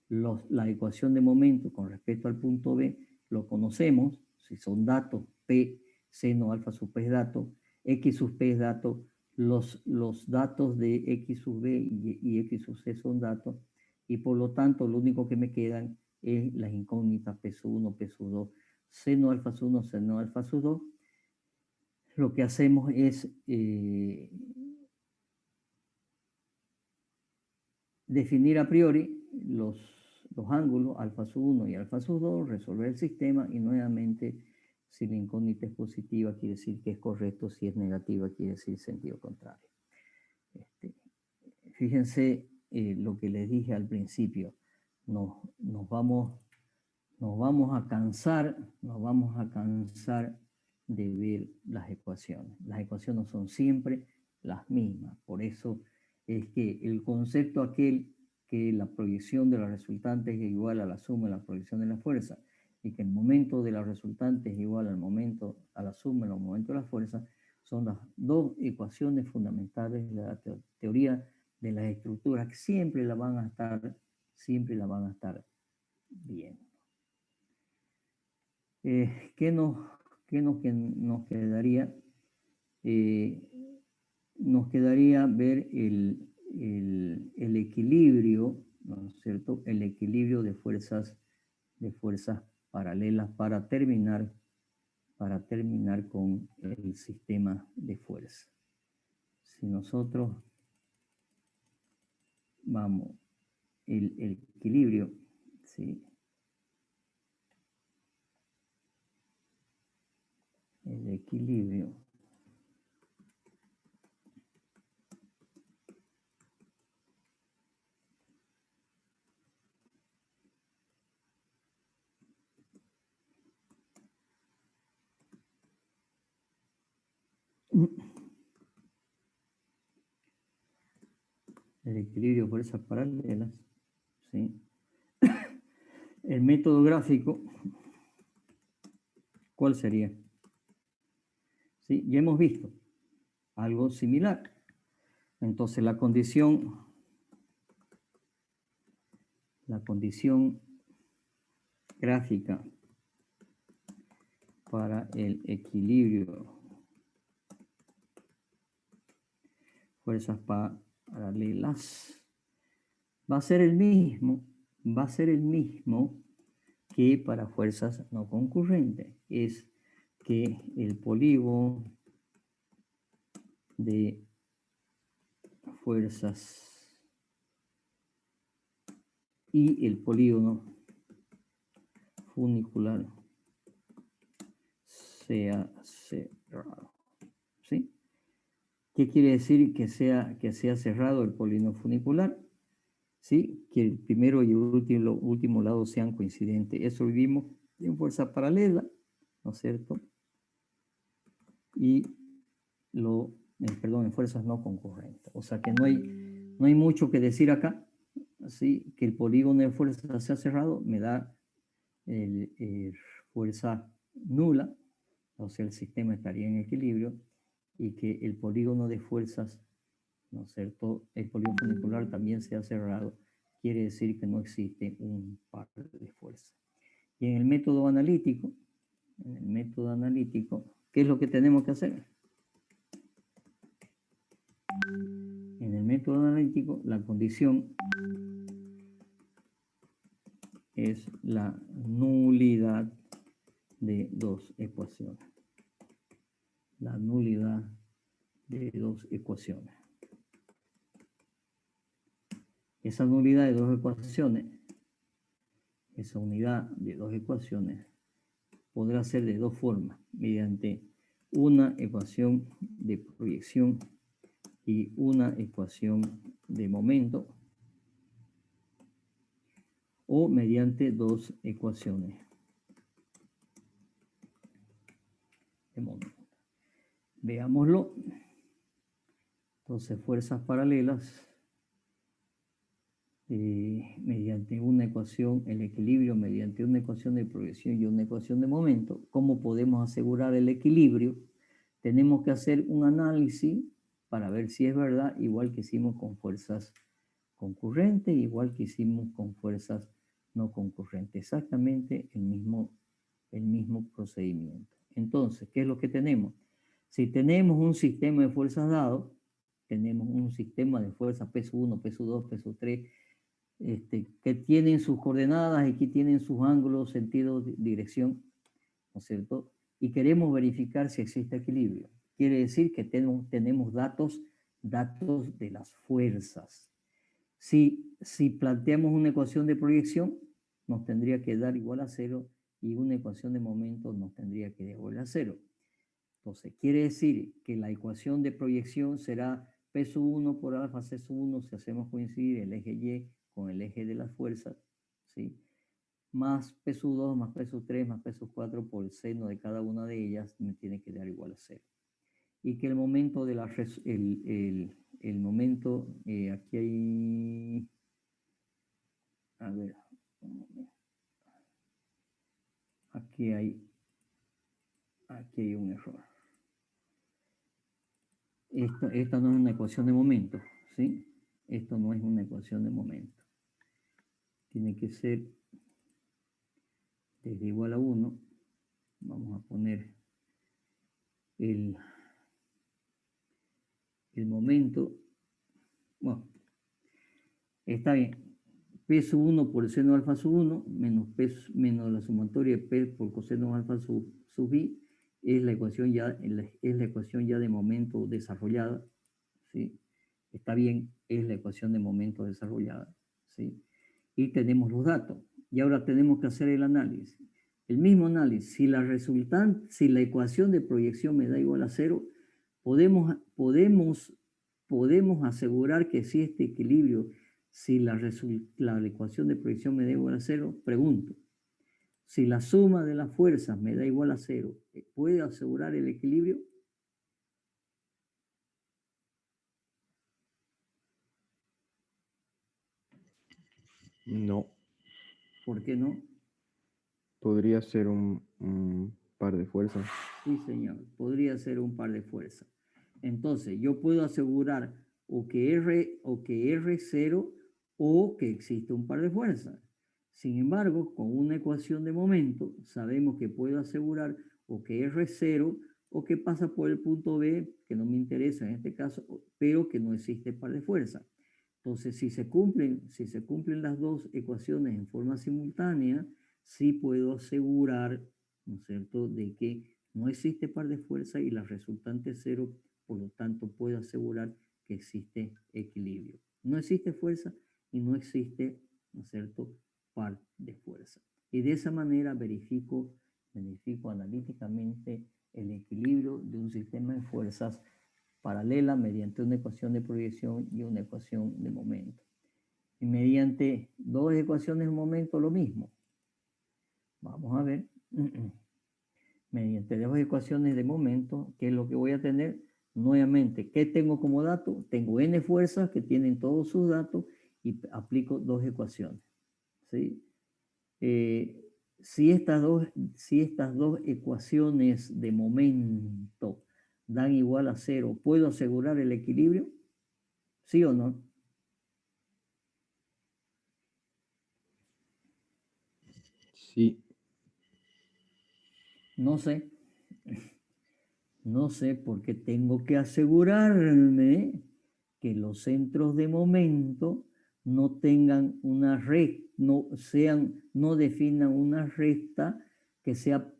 2. La ecuación de momento con respecto al punto B lo conocemos. Si son datos, P seno alfa sub P es dato, X sub P es dato, los datos de X sub B y X sub C son datos, y por lo tanto lo único que me quedan es las incógnitas P sub 1, P sub 2, seno alfa sub 1, seno alfa sub 2. Lo que hacemos es definir a priori los ángulos alfa sub 1 y alfa sub 2, resolver el sistema y nuevamente si la incógnita es positiva quiere decir que es correcto, si es negativa quiere decir sentido contrario. Fíjense lo que les dije al principio, nos vamos a cansar de ver las ecuaciones. Las ecuaciones son siempre las mismas, por eso es que el concepto aquel que la proyección de la resultante es igual a la suma de la proyección de la fuerza y que el momento de la resultante es igual a la suma del momento de la fuerza, son las dos ecuaciones fundamentales de la teoría de las estructuras que siempre la van a estar viendo. ¿Qué nos quedaría? Nos quedaría ver el equilibrio, ¿no es cierto? El equilibrio de fuerzas paralelas para terminar con el sistema de fuerza. Si nosotros vamos, el equilibrio, ¿sí? El equilibrio de fuerzas paralelas, ¿sí? El método gráfico, ¿cuál sería? ¿Sí? Ya hemos visto algo similar. Entonces la condición gráfica para el equilibrio fuerzas paralelas va a ser el mismo que para fuerzas no concurrentes. Es que el polígono de fuerzas y el polígono funicular sea cerrado, ¿sí? ¿Qué quiere decir que sea cerrado el polígono funicular? ¿sí? Que el primero y el último lado sean coincidentes. Eso lo vimos en fuerza paralela, ¿no es cierto? Y perdón, en fuerzas no concurrentes. O sea que no hay mucho que decir acá, ¿sí? Que el polígono de fuerza sea cerrado me da fuerza nula, o sea, el sistema estaría en equilibrio, y que el polígono de fuerzas, ¿no es cierto? El polígono funicular también sea cerrado, quiere decir que no existe un par de fuerzas. Y en el método analítico, ¿qué es lo que tenemos que hacer? En el método analítico, la condición es la nulidad de dos ecuaciones. La nulidad de dos ecuaciones. Esa nulidad de dos ecuaciones, esa unidad de dos ecuaciones, podrá ser de dos formas, mediante una ecuación de proyección y una ecuación de momento, o mediante dos ecuaciones de momento. Veámoslo. Entonces, fuerzas paralelas, mediante una ecuación, el equilibrio mediante una ecuación de proyección y una ecuación de momento. ¿Cómo podemos asegurar el equilibrio? Tenemos que hacer un análisis para ver si es verdad, igual que hicimos con fuerzas concurrentes, igual que hicimos con fuerzas no concurrentes. Exactamente el mismo procedimiento. Entonces, ¿qué es lo que tenemos? Si tenemos un sistema de fuerzas dado, tenemos un sistema de fuerzas peso 1, peso 2, peso 3, que tienen sus coordenadas y que tienen sus ángulos, sentido, dirección, ¿no es cierto? Y queremos verificar si existe equilibrio. Quiere decir que tenemos datos de las fuerzas. Si planteamos una ecuación de proyección, nos tendría que dar igual a 0, y una ecuación de momento nos tendría que dar igual a 0. Entonces, quiere decir que la ecuación de proyección será P sub 1 por alfa C sub 1, si hacemos coincidir el eje Y con el eje de las fuerzas, ¿sí? Más P sub 2, más P sub 3, más P sub 4 por el seno de cada una de ellas, me tiene que dar igual a 0. Y que el momento de el momento, aquí hay, a ver, aquí hay un error. Esta no es una ecuación de momento, ¿sí? Esto no es una ecuación de momento. Tiene que ser desde igual a 1. Vamos a poner el momento. Bueno, está bien. P sub 1 por seno alfa sub 1 menos la sumatoria de P por coseno alfa sub I es la ecuación ya de momento desarrollada, ¿sí? Está bien, es la ecuación de momento desarrollada, ¿sí? Y tenemos los datos. Y ahora tenemos que hacer el análisis. El mismo análisis, si la ecuación de proyección me da igual a 0, podemos asegurar que existe equilibrio. Si la ecuación de proyección me da igual a 0, pregunto, si la suma de las fuerzas me da igual a 0, ¿puede asegurar el equilibrio? No. ¿Por qué no? Podría ser un par de fuerzas. Sí, señor, podría ser un par de fuerzas. Entonces, yo puedo asegurar o que R es 0 o que existe un par de fuerzas. Sin embargo, con una ecuación de momento, sabemos que puedo asegurar o que R es 0 o que pasa por el punto B, que no me interesa en este caso, pero que no existe par de fuerza. Entonces, si se cumplen las dos ecuaciones en forma simultánea, sí puedo asegurar, ¿no es cierto?, de que no existe par de fuerza y la resultante es 0, por lo tanto puedo asegurar que existe equilibrio. No existe fuerza y no existe, ¿no es cierto?, par de fuerza. Y de esa manera verifico analíticamente el equilibrio de un sistema de fuerzas paralela mediante una ecuación de proyección y una ecuación de momento. Y mediante dos ecuaciones de momento lo mismo. Vamos a ver. Mediante dos ecuaciones de momento, ¿qué es lo que voy a tener? Nuevamente, ¿qué tengo como dato? Tengo n fuerzas que tienen todos sus datos y aplico dos ecuaciones. ¿Sí? Si estas dos ecuaciones de momento dan igual a 0, ¿puedo asegurar el equilibrio? ¿Sí o no? Sí. No sé. No sé, porque tengo que asegurarme que los centros de momento no tengan una recta, no definan una recta que sea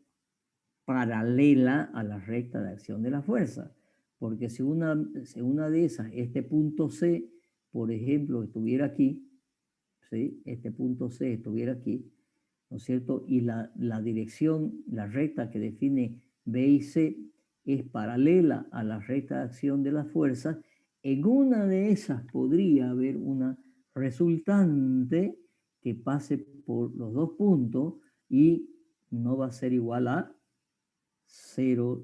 paralela a la recta de acción de la fuerza. Porque si una de esas, este punto C, por ejemplo, estuviera aquí, ¿sí? Este punto C estuviera aquí, ¿no es cierto? Y la dirección, la recta que define B y C es paralela a la recta de acción de las fuerzas, en una de esas podría haber una resultante que pase por los dos puntos y no va a ser igual a 0.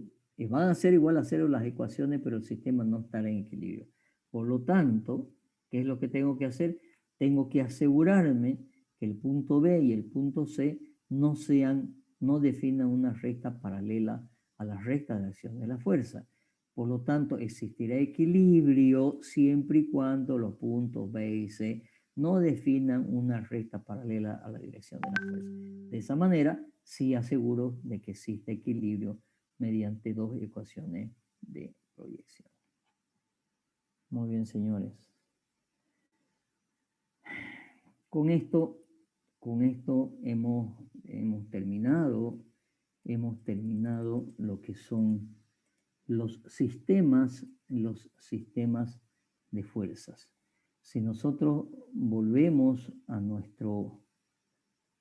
Van a ser igual a 0 las ecuaciones, pero el sistema no estará en equilibrio. Por lo tanto, ¿qué es lo que tengo que hacer? Tengo que asegurarme que el punto B y el punto C no definan una recta paralela a la recta de acción de la fuerza. Por lo tanto, existirá equilibrio siempre y cuando los puntos B y C no definan una recta paralela a la dirección de la fuerza. De esa manera, sí aseguro de que existe equilibrio mediante dos ecuaciones de proyección. Muy bien, señores. Con esto hemos terminado lo que son los sistemas de fuerzas. Si nosotros volvemos a nuestro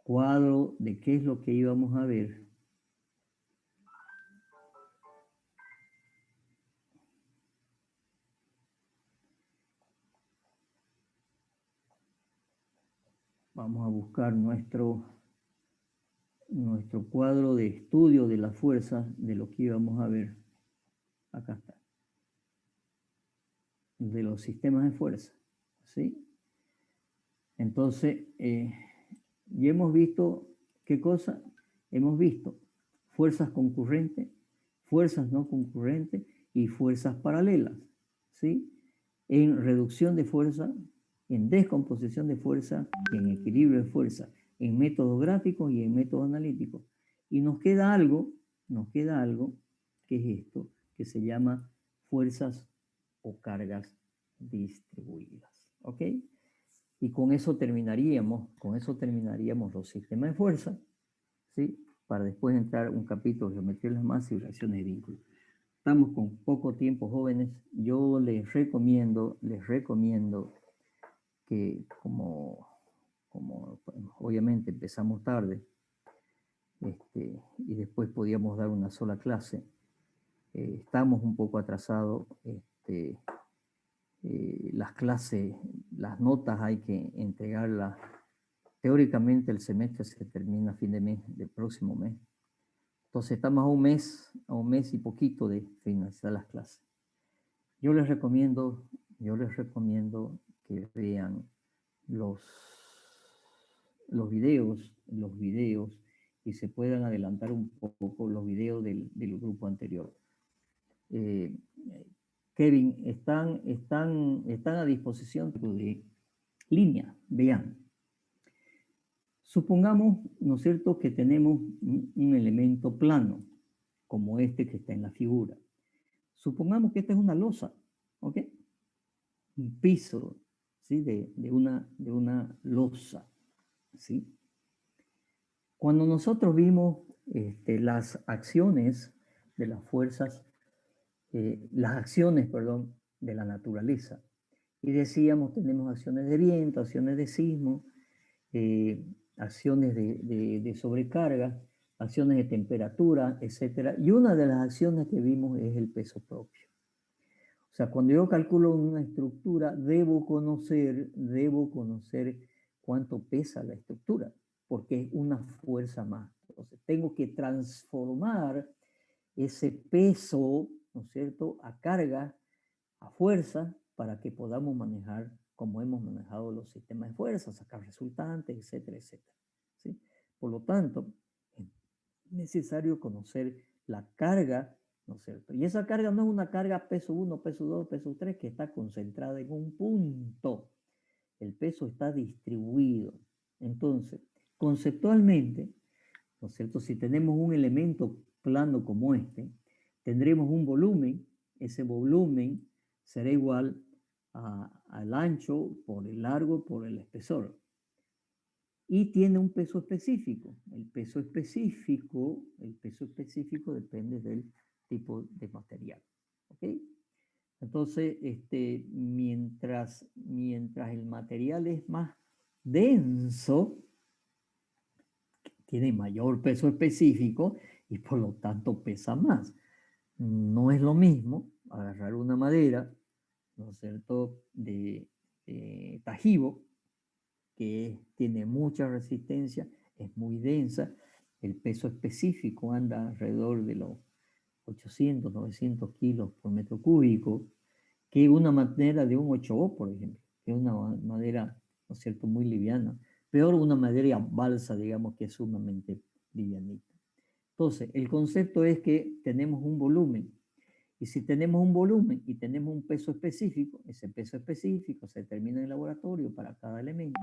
cuadro de qué es lo que íbamos a ver, vamos a buscar nuestro cuadro de estudio de las fuerzas, de lo que íbamos a ver. Acá está. De los sistemas de fuerza. ¿Sí? Entonces, ya hemos visto, ¿qué cosa? Hemos visto fuerzas concurrentes, fuerzas no concurrentes y fuerzas paralelas. ¿Sí? En reducción de fuerza, en descomposición de fuerza y en equilibrio de fuerza, en métodos gráficos y en métodos analíticos. Y nos queda algo que es esto, que se llama fuerzas o cargas distribuidas. ¿Ok? Y con eso terminaríamos los sistemas de fuerza, ¿sí? Para después entrar un capítulo de geometría de las masas y relaciones de vínculos. Estamos con poco tiempo, jóvenes. Yo les recomiendo que como obviamente empezamos tarde, y después podíamos dar una sola clase, estamos un poco atrasados. Las clases, las notas hay que entregarlas. Teóricamente el semestre se termina a fin de mes, del próximo mes. Entonces estamos a un mes y poquito de finalizar las clases. Yo les recomiendo que vean los videos y se puedan adelantar un poco los videos del grupo anterior. Kevin, están a disposición de línea, vean. Supongamos, ¿no es cierto?, que tenemos un elemento plano, como este que está en la figura. Supongamos que esta es una losa, ¿ok? Un piso, ¿sí? De una losa, ¿sí? Cuando nosotros vimos las acciones de las fuerzas, de la naturaleza, y decíamos, tenemos acciones de viento, acciones de sismo, acciones de sobrecarga, acciones de temperatura, etc. Y una de las acciones que vimos es el peso propio. O sea, cuando yo calculo una estructura, debo conocer cuánto pesa la estructura, porque es una fuerza más. Entonces, tengo que transformar ese peso, ¿no es cierto?, a carga, a fuerza, para que podamos manejar como hemos manejado los sistemas de fuerza, sacar resultantes, etcétera, etcétera. ¿Sí? Por lo tanto, es necesario conocer la carga, ¿no es cierto? Y esa carga no es una carga peso 1, peso 2, peso 3, que está concentrada en un punto. El peso está distribuido. Entonces, conceptualmente, ¿no es cierto? Si tenemos un elemento plano como este, tendremos un volumen. Ese volumen será igual al ancho por el largo por el espesor. Y tiene un peso específico. El peso específico depende del tipo de material. ¿Ok? Entonces, mientras el material es más denso, tiene mayor peso específico y por lo tanto pesa más. No es lo mismo agarrar una madera, ¿no es cierto?, de tajibo, que tiene mucha resistencia, es muy densa, el peso específico anda alrededor de los 800, 900 kilos por metro cúbico, que una madera de un 8O, por ejemplo, que es una madera, ¿no es cierto?, muy liviana. Peor una madera balsa, digamos, que es sumamente livianita. Entonces, el concepto es que tenemos un volumen. Y si tenemos un volumen y tenemos un peso específico, ese peso específico se determina en el laboratorio para cada elemento.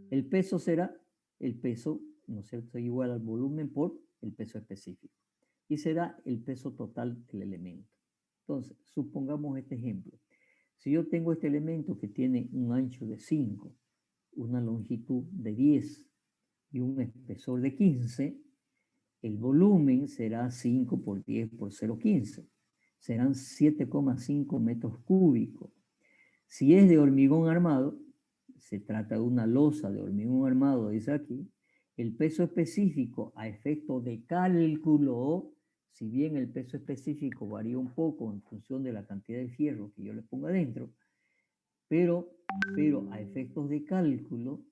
El peso será el peso, ¿no es cierto?, igual al volumen por el peso específico. Y será el peso total del elemento. Entonces, supongamos este ejemplo. Si yo tengo este elemento que tiene un ancho de 5, una longitud de 10 y un espesor de 15, el volumen será 5 por 10 por 0,15. Serán 7,5 metros cúbicos. Si es de hormigón armado, se trata de una losa de hormigón armado, dice aquí, el peso específico a efecto de cálculo, si bien el peso específico varía un poco en función de la cantidad de fierro que yo le ponga adentro, pero a efectos de cálculo,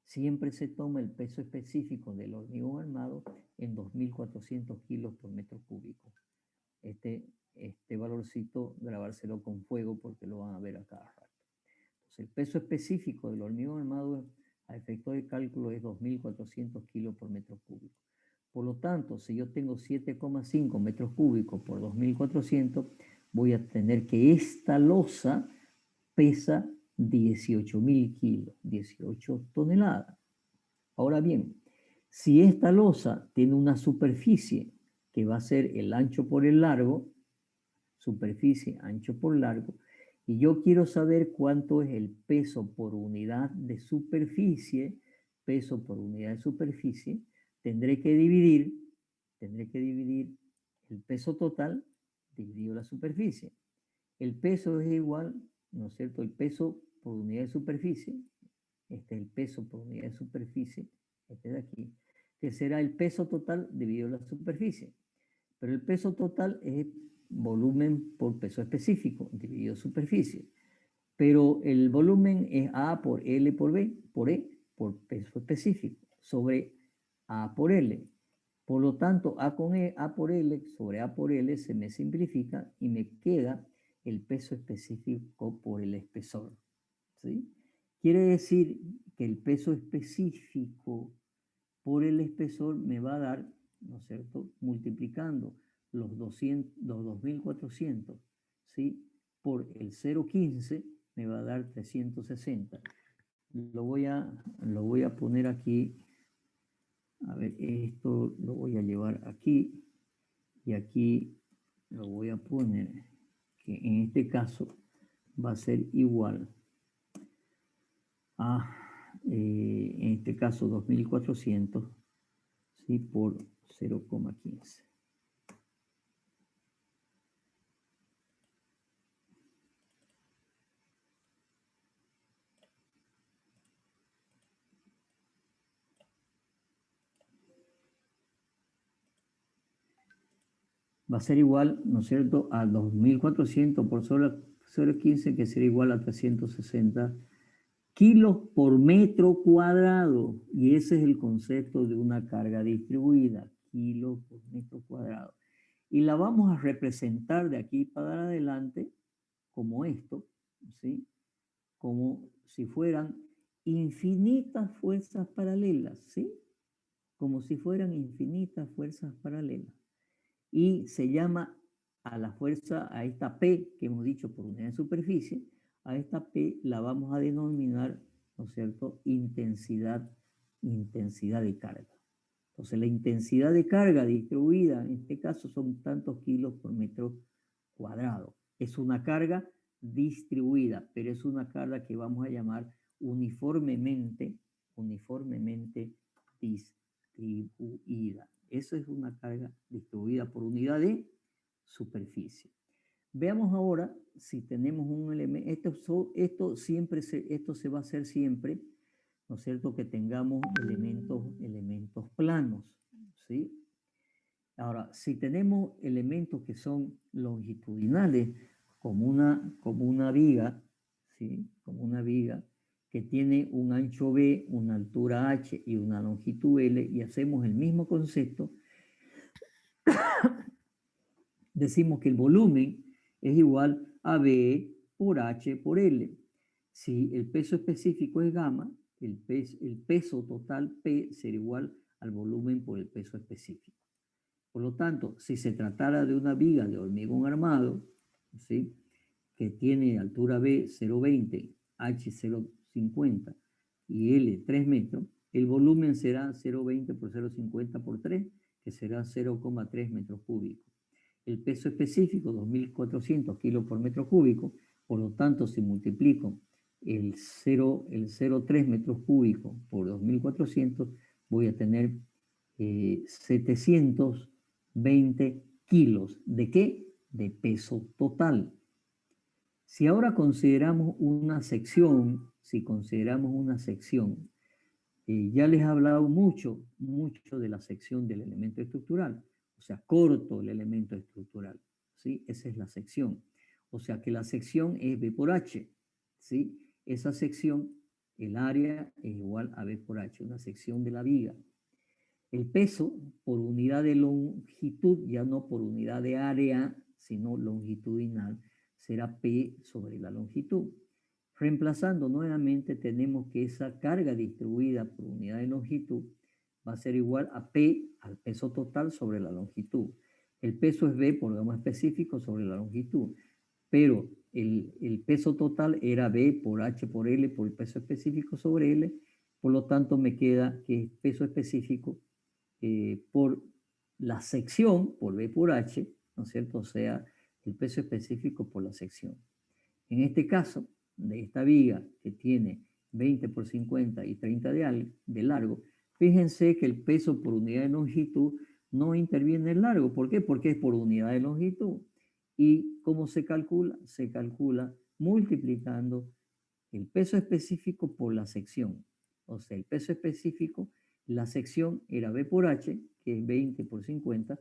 siempre se toma el peso específico del hormigón armado en 2.400 kilos por metro cúbico. Este valorcito, grabárselo con fuego porque lo van a ver a cada rato. Entonces, el peso específico del hormigón armado a efecto de cálculo es 2.400 kilos por metro cúbico. Por lo tanto, si yo tengo 7,5 metros cúbicos por 2.400, voy a tener que esta losa pesa 18.000 kilos, 18 toneladas. Ahora bien, si esta losa tiene una superficie que va a ser el ancho por el largo, superficie, ancho por largo, y yo quiero saber cuánto es el peso por unidad de superficie, tendré que dividir el peso total dividido la superficie. El peso es igual, ¿no es cierto?, el peso por unidad de superficie, este es el peso por unidad de superficie, este de aquí, que será el peso total dividido la superficie. Pero el peso total es volumen por peso específico, dividido superficie. Pero el volumen es A por L por B, por E, por peso específico, sobre A por L. Por lo tanto, A con E, A por L, sobre A por L se me simplifica y me queda el peso específico por el espesor. ¿Sí? Quiere decir que el peso específico por el espesor me va a dar, ¿no es cierto?, multiplicando los 2.400, ¿sí?, por el 0,15 me va a dar 360. Lo voy a poner aquí. A ver, esto lo voy a llevar aquí y aquí lo voy a poner, que en este caso va a ser igual a, en este caso, 2.400, ¿sí?, por 0,15. va a ser igual, ¿no es cierto?, a 2.400 por 0,15, que será igual a 360 kilos por metro cuadrado. Y ese es el concepto de una carga distribuida, kilos por metro cuadrado. Y la vamos a representar de aquí para adelante como esto, ¿sí? Como si fueran infinitas fuerzas paralelas, ¿sí? Como si fueran infinitas fuerzas paralelas. Y se llama a la fuerza, a esta P que hemos dicho por unidad de superficie, a esta P la vamos a denominar, ¿no es cierto?, intensidad de carga. Entonces la intensidad de carga distribuida, en este caso son tantos kilos por metro cuadrado. Es una carga distribuida, pero es una carga que vamos a llamar uniformemente distribuida. Eso es una carga distribuida por unidad de superficie. Veamos ahora si tenemos un elemento. Esto se va a hacer siempre, ¿no es cierto?, que tengamos elementos planos, ¿sí? Ahora, si tenemos elementos que son longitudinales, como una viga, ¿sí?, como una viga que tiene un ancho B, una altura H y una longitud L, y hacemos el mismo concepto, decimos que el volumen es igual a B por H por L. Si el peso específico es gamma, el peso total P será igual al volumen por el peso específico. Por lo tanto, si se tratara de una viga de hormigón armado, ¿sí?, que tiene altura B 0,20, H 0,50 y L 3 metros, el volumen será 0,20 por 0,50 por 3, que será 0,3 metros cúbicos. El peso específico, 2.400 kilos por metro cúbico, por lo tanto, si multiplico el 0,3 metros cúbicos por 2.400, voy a tener 720 kilos. ¿De qué? De peso total. Si ahora consideramos una sección, ya les he hablado mucho de la sección del elemento estructural. O sea, corto el elemento estructural, ¿sí? Esa es la sección. O sea que la sección es B por H, ¿sí? Esa sección, el área es igual a B por H, una sección de la viga. El peso por unidad de longitud, ya no por unidad de área, sino longitudinal, será P sobre la longitud. Reemplazando nuevamente, tenemos que esa carga distribuida por unidad de longitud va a ser igual a P, al peso total sobre la longitud. El peso es B por gamma específico sobre la longitud, pero el peso total era B por H por L por el peso específico sobre L, por lo tanto me queda que es peso específico por la sección, por B por H, ¿no es cierto? O sea, el peso específico por la sección. En este caso, de esta viga que tiene 20 por 50 y 30 de largo, fíjense que el peso por unidad de longitud no interviene en largo. ¿Por qué? Porque es por unidad de longitud. ¿Y cómo se calcula? Se calcula multiplicando el peso específico por la sección. O sea, el peso específico, la sección era B por H, que es 20 por 50,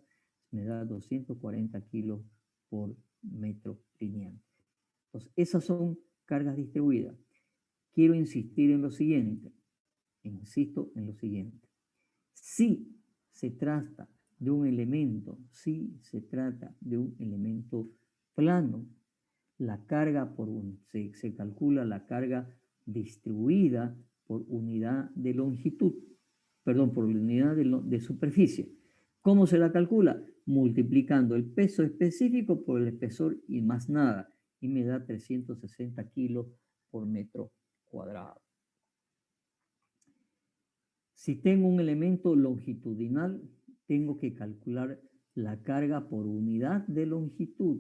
me da 240 kilos por metro lineal. Entonces, esas son cargas distribuidas. Quiero insistir en lo siguiente. Si se trata de un elemento plano, la carga se calcula la carga distribuida por unidad de longitud, perdón, por unidad de superficie. ¿Cómo se la calcula? Multiplicando el peso específico por el espesor y más nada, y me da 360 kilos por metro cuadrado. Si tengo un elemento longitudinal, tengo que calcular la carga por unidad de longitud.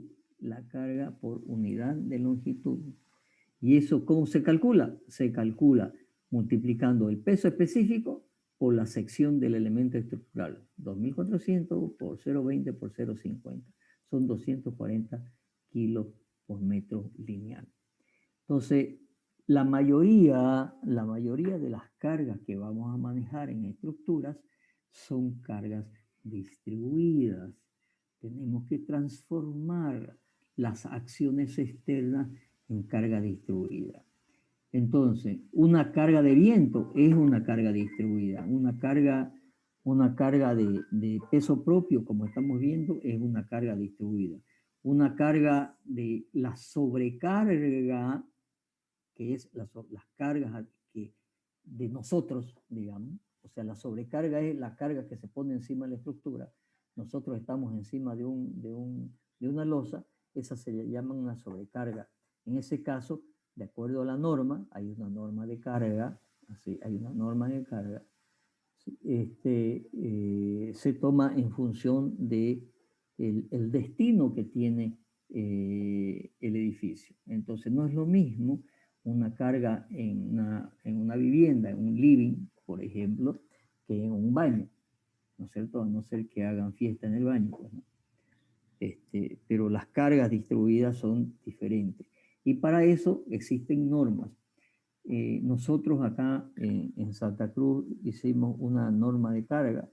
¿Y eso cómo se calcula? Se calcula multiplicando el peso específico por la sección del elemento estructural. 2.400 por 0,20 por 0,50. Son 240 kilos por metro lineal. Entonces, la mayoría de las cargas que vamos a manejar en estructuras son cargas distribuidas. Tenemos que transformar las acciones externas en carga distribuida. Entonces, una carga de viento es una carga distribuida. Una carga de peso propio, como estamos viendo, es una carga distribuida. Una carga de la sobrecarga, que es las cargas de nosotros, digamos. O sea, la sobrecarga es la carga que se pone encima de la estructura. Nosotros estamos encima de una losa, esa se le llama una sobrecarga. En ese caso, de acuerdo a la norma, hay una norma de carga, así, hay una norma de carga, se toma en función de el destino que tiene el edificio. Entonces, no es lo mismo una carga en una vivienda, en un living, por ejemplo, que en un baño, ¿no es cierto? A no ser que hagan fiesta en el baño, pues, ¿no? Pero las cargas distribuidas son diferentes. Y para eso existen normas. Nosotros acá en Santa Cruz hicimos una norma de carga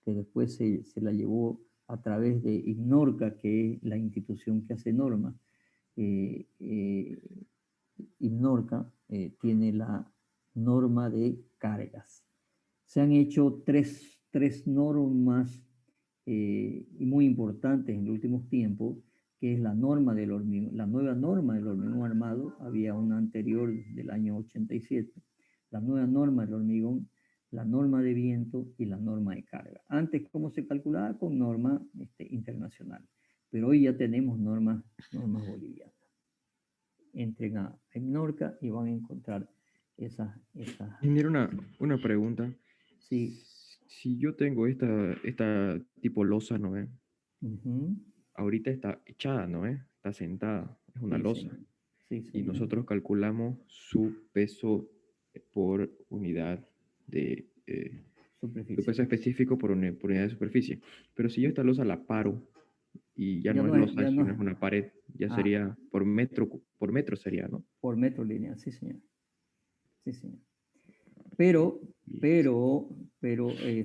que después se la llevó a través de IGNORCA, que es la institución que hace normas. IGNORCA tiene la norma de cargas. Se han hecho tres normas muy importantes en los últimos tiempos, que es la norma del hormigón, la nueva norma del hormigón armado. Había una anterior del año 87, la nueva norma del hormigón, la norma de viento y la norma de carga. Antes, ¿cómo se calculaba? Con norma internacional, pero hoy ya tenemos normas bolivianas. Entren a IGNORCA y van a encontrar esas. Y mira, una pregunta. Sí. Si yo tengo esta tipo losa, ¿no es? Uh-huh. Ahorita está echada, ¿no es? Está sentada, es una Sí, losa. señor. Sí, Y señor. nosotros calculamos su peso por unidad de... Superficie. su peso específico por unidad de superficie. Pero si yo esta losa la paro y ya no es losa, sino es una pared, ya sería por metro sería, ¿no? Por metro lineal, sí, señor. Sí, señor. Pero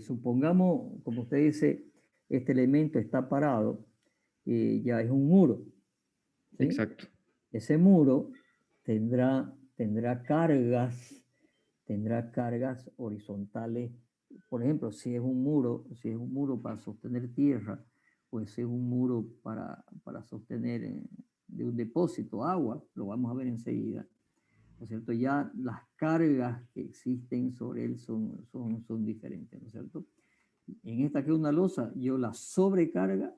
supongamos, como usted dice, este elemento está parado, ya es un muro, ¿sí? Exacto. Ese muro tendrá cargas horizontales. Por ejemplo, si es un muro para sostener tierra, pues si es un muro para sostener de un depósito agua, lo vamos a ver enseguida, ¿no es cierto? Ya las cargas que existen sobre él son diferentes, ¿no es cierto? En esta que es una losa, yo la sobrecarga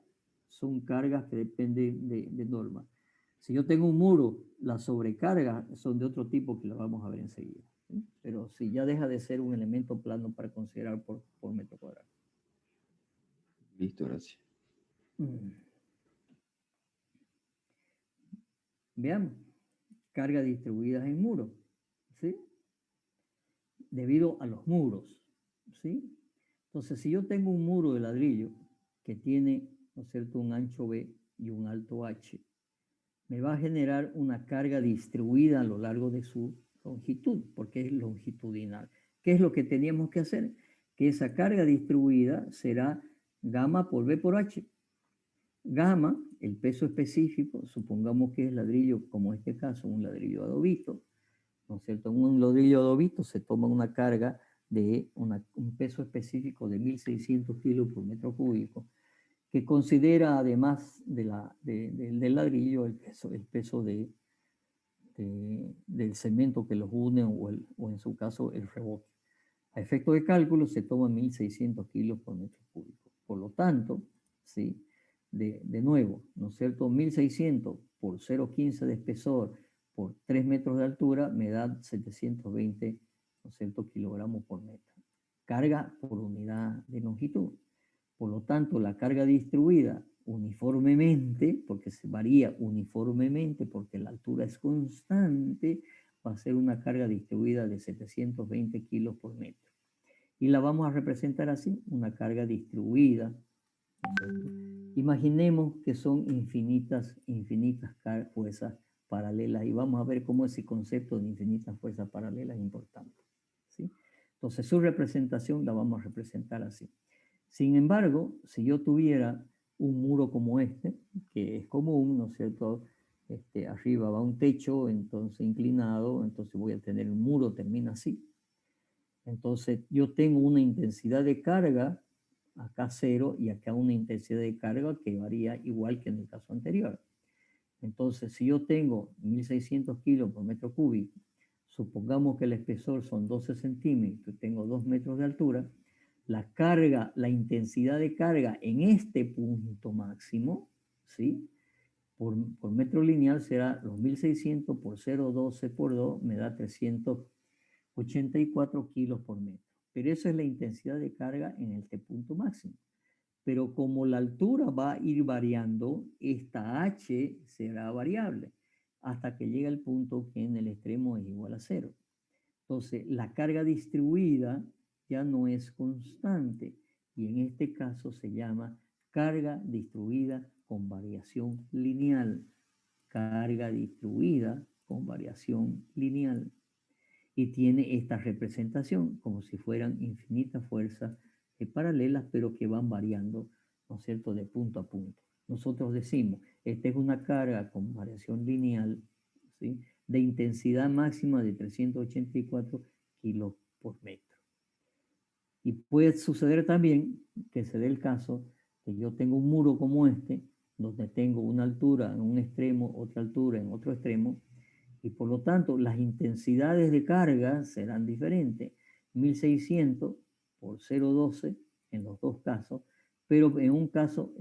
son cargas que dependen de normas. Si yo tengo un muro, las sobrecargas son de otro tipo que lo vamos a ver enseguida, ¿sí? Pero si ya deja de ser un elemento plano para considerar por metro cuadrado. Listo, gracias. Veamos, cargas distribuidas en muros, ¿sí? Debido a los muros, ¿sí? Entonces, si yo tengo un muro de ladrillo que tiene, ¿no es cierto?, un ancho B y un alto H, me va a generar una carga distribuida a lo largo de su longitud, porque es longitudinal. ¿Qué es lo que teníamos que hacer? Que esa carga distribuida será gamma por B por H. Gamma, el peso específico, supongamos que es ladrillo, como en este caso, un ladrillo adobito, ¿no es cierto? En un ladrillo adobito se toma una carga de un peso específico de 1.600 kilos por metro cúbico, que considera además del ladrillo el peso del cemento que los une o en su caso el reboque. A efecto de cálculo se toma 1.600 kilos por metro cúbico. Por lo tanto, ¿sí? De nuevo, ¿no es cierto? 1.600 por 0,15 de espesor por 3 metros de altura me da 720, ¿no es cierto?, kilogramos por metro. Carga por unidad de longitud. Por lo tanto, la carga distribuida uniformemente, porque se varía uniformemente, porque la altura es constante, va a ser una carga distribuida de 720 kilos por metro. Y la vamos a representar así, una carga distribuida. Imaginemos que son infinitas fuerzas paralelas y vamos a ver cómo ese concepto de infinitas fuerzas paralelas es importante, ¿sí? Entonces su representación la vamos a representar así. Sin embargo, si yo tuviera un muro como este, que es común, ¿no es cierto? Arriba va un techo, entonces inclinado, entonces voy a tener un muro, termina así. Entonces yo tengo una intensidad de carga, acá 0, y acá una intensidad de carga que varía igual que en el caso anterior. Entonces, si yo tengo 1600 kilos por metro cúbico, supongamos que el espesor son 12 centímetros, tengo 2 metros de altura, la carga, la intensidad de carga en este punto máximo, ¿sí? Por metro lineal será los 1600 por 0,12 por 2, me da 384 kilos por metro. Pero esa es la intensidad de carga en este punto máximo. Pero como la altura va a ir variando, esta h será variable hasta que llega el punto que en el extremo es igual a 0. Entonces, la carga distribuida ya no es constante y en este caso se llama carga distribuida con variación lineal. Carga distribuida con variación lineal. Y tiene esta representación como si fueran infinitas fuerzas paralelas, pero que van variando, ¿no es cierto?, de punto a punto. Nosotros decimos, esta es una carga con variación lineal, ¿sí?, de intensidad máxima de 384 kilos por metro. Y puede suceder también que se dé el caso que yo tengo un muro como este, donde tengo una altura en un extremo, otra altura en otro extremo, y por lo tanto las intensidades de carga serán diferentes. 1600 por 0,12 en los dos casos, pero en un caso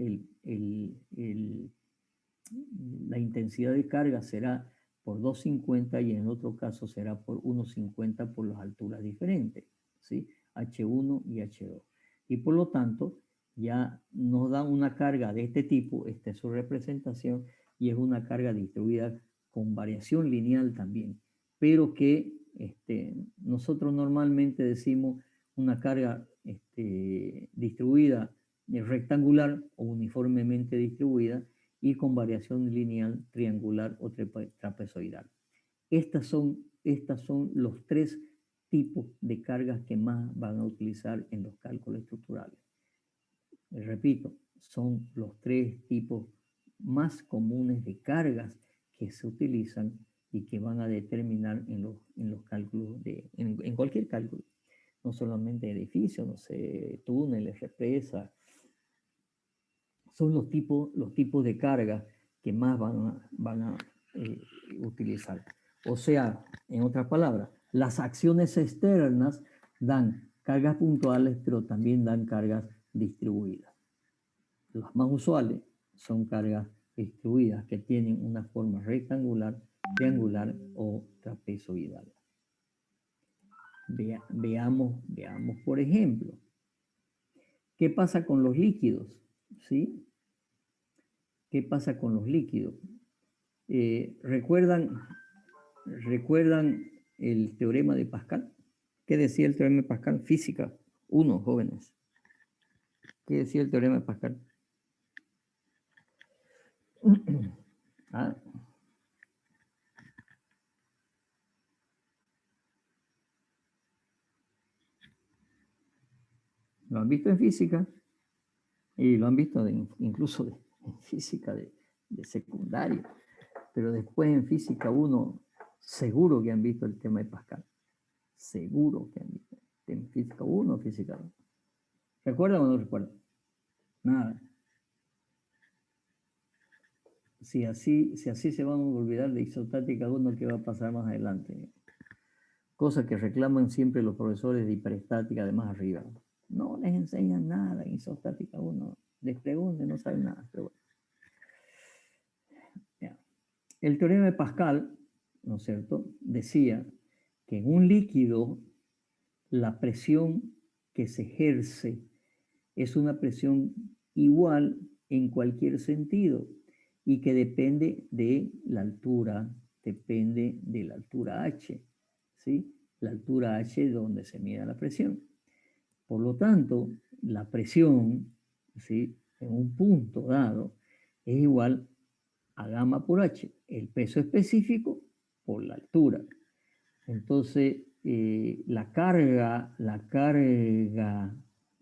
la intensidad de carga será por 2,50 y en otro caso será por 1,50 por las alturas diferentes, ¿sí? H1 y H2. Y por lo tanto ya nos dan una carga de este tipo, esta es su representación, y es una carga distribuida con variación lineal también, pero que nosotros normalmente decimos una carga distribuida rectangular o uniformemente distribuida y con variación lineal, triangular o trapezoidal. Estos son los tres tipos de cargas que más van a utilizar en los cálculos estructurales. Repito, son los tres tipos más comunes de cargas que se utilizan y que van a determinar en los cálculos, en cualquier cálculo, no solamente edificios, no sé, túneles, represas. Son los tipos de cargas que más van a utilizar. O sea, en otras palabras, las acciones externas dan cargas puntuales, pero también dan cargas distribuidas. Las más usuales son cargas distribuidas que tienen una forma rectangular, triangular o trapezoidal. Veamos, por ejemplo, ¿qué pasa con los líquidos? ¿Sí? ¿Qué pasa con los líquidos? ¿Recuerdan el teorema de Pascal? ¿Qué decía el teorema de Pascal? Física 1, jóvenes. ¿Qué decía el teorema de Pascal? ¿Ah? ¿Lo han visto en física? Y lo han visto incluso en física de secundario. Pero después en física 1, seguro que han visto el tema de Pascal. Seguro que han visto. En física 1 o física 2. ¿Recuerdan o no recuerdan? Nada. Si así se van a olvidar de isostática 1, ¿qué va a pasar más adelante? Cosa que reclaman siempre los profesores de hiperestática de más arriba. No les enseñan nada en isostática 1. Les pregunten, no saben nada. Pero bueno. Ya. El teorema de Pascal, ¿no es cierto?, decía que en un líquido la presión que se ejerce es una presión igual en cualquier sentido y que depende de la altura, h, ¿sí? La altura h es donde se mide la presión. Por lo tanto, la presión, ¿sí?, en un punto dado es igual a gamma por h, el peso específico por la altura. Entonces, la carga,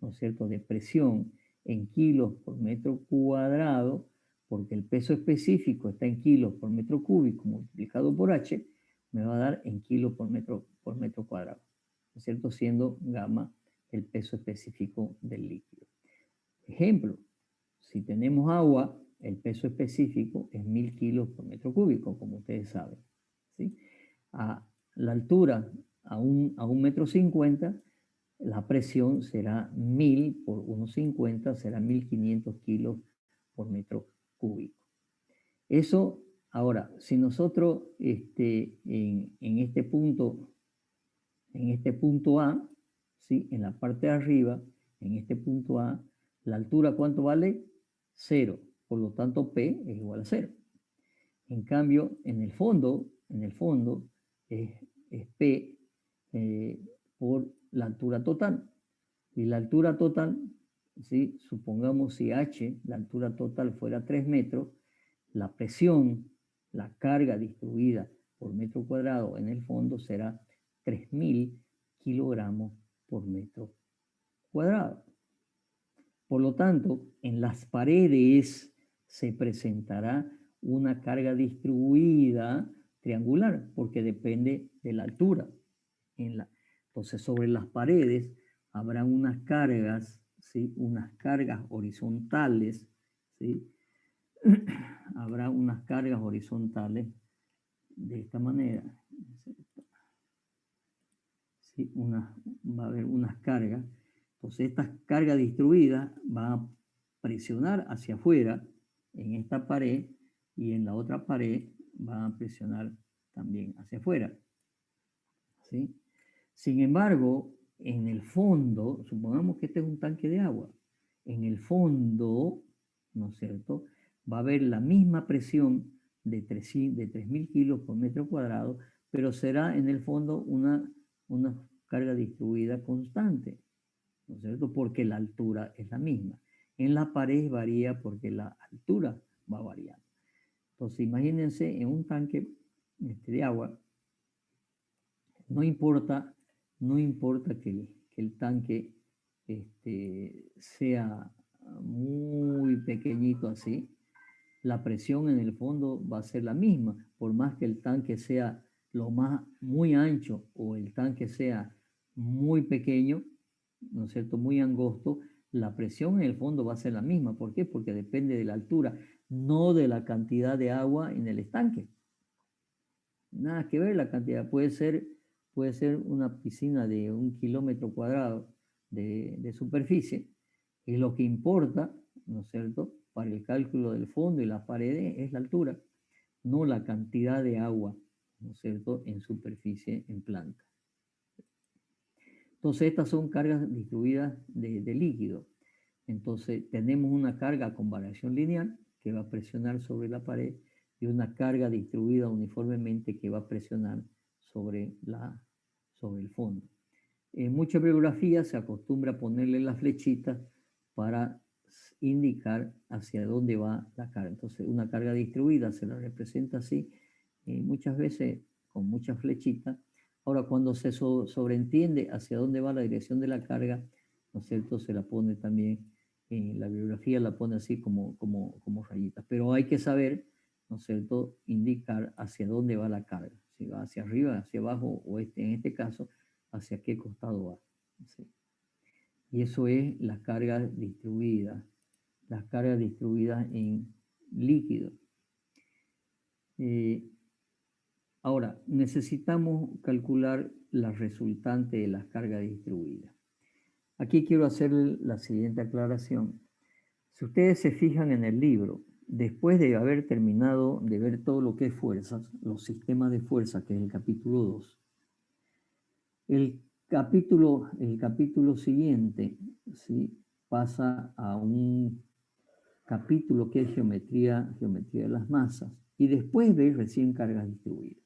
¿no es cierto?, de presión en kilos por metro cuadrado, porque el peso específico está en kilos por metro cúbico multiplicado por H, me va a dar en kilos por metro cuadrado, ¿no es cierto? Siendo gamma el peso específico del líquido. Ejemplo, si tenemos agua, el peso específico es 1000 kilos por metro cúbico, como ustedes saben, ¿sí? A la altura, a un metro 50, la presión será 1000 por 1,50, será 1500 kilos por metro cúbico. Eso, ahora, si nosotros en este punto A, ¿sí? En la parte de arriba, en este punto A, la altura, ¿cuánto vale? 0. Por lo tanto, P es igual a 0. En cambio, en el fondo es P por la altura total. Y la altura total, ¿sí? Supongamos si H, la altura total fuera 3 metros, la presión, la carga distribuida por metro cuadrado en el fondo será 3000 kilogramos por metro cuadrado. Por lo tanto, en las paredes se presentará una carga distribuida triangular, porque depende de la altura. Entonces, sobre las paredes habrá unas cargas, ¿sí? Unas cargas horizontales, ¿sí? Habrá unas cargas horizontales de esta manera. ¿Sí? Va a haber unas cargas. Entonces, estas cargas distribuidas van a presionar hacia afuera en esta pared y en la otra pared van a presionar también hacia afuera. ¿Sí? Sin embargo, en el fondo, supongamos que este es un tanque de agua, en el fondo, ¿no es cierto?, va a haber la misma presión de 3000 kilos por metro cuadrado, pero será en el fondo una carga distribuida constante, ¿no es cierto?, porque la altura es la misma. En la pared varía porque la altura va variando. Entonces, imagínense en un tanque de agua, no importa que el tanque sea muy pequeñito así, la presión en el fondo va a ser la misma, por más que el tanque sea muy ancho o el tanque sea muy pequeño, ¿no es cierto?, muy angosto, la presión en el fondo va a ser la misma. ¿Por qué? Porque depende de la altura, no de la cantidad de agua en el estanque. Nada que ver la cantidad, puede ser una piscina de 1 kilómetro cuadrado de superficie, y lo que importa, ¿no es cierto?, para el cálculo del fondo y las paredes es la altura, no la cantidad de agua, ¿no es cierto?, en superficie en planta. Entonces, estas son cargas distribuidas de líquido. Entonces, tenemos una carga con variación lineal que va a presionar sobre la pared y una carga distribuida uniformemente que va a presionar sobre el fondo. En muchas bibliografías se acostumbra a ponerle la flechita para indicar hacia dónde va la carga. Entonces, una carga distribuida se la representa así, muchas veces con muchas flechitas. Ahora, cuando se sobreentiende hacia dónde va la dirección de la carga, ¿no es cierto?, se la pone también, la bibliografía la pone así como rayitas. Pero hay que saber, ¿no es cierto?, indicar hacia dónde va la carga. Si va hacia arriba, hacia abajo, o en este caso, hacia qué costado va. ¿Sí? Y eso es las cargas distribuidas en líquido. Ahora, necesitamos calcular la resultante de las cargas distribuidas. Aquí quiero hacer la siguiente aclaración. Si ustedes se fijan en el libro, después de haber terminado de ver todo lo que es fuerzas, los sistemas de fuerza, que es el capítulo 2, el capítulo siguiente, ¿sí?, pasa a un capítulo que es geometría de las masas, y después ve recién cargas distribuidas.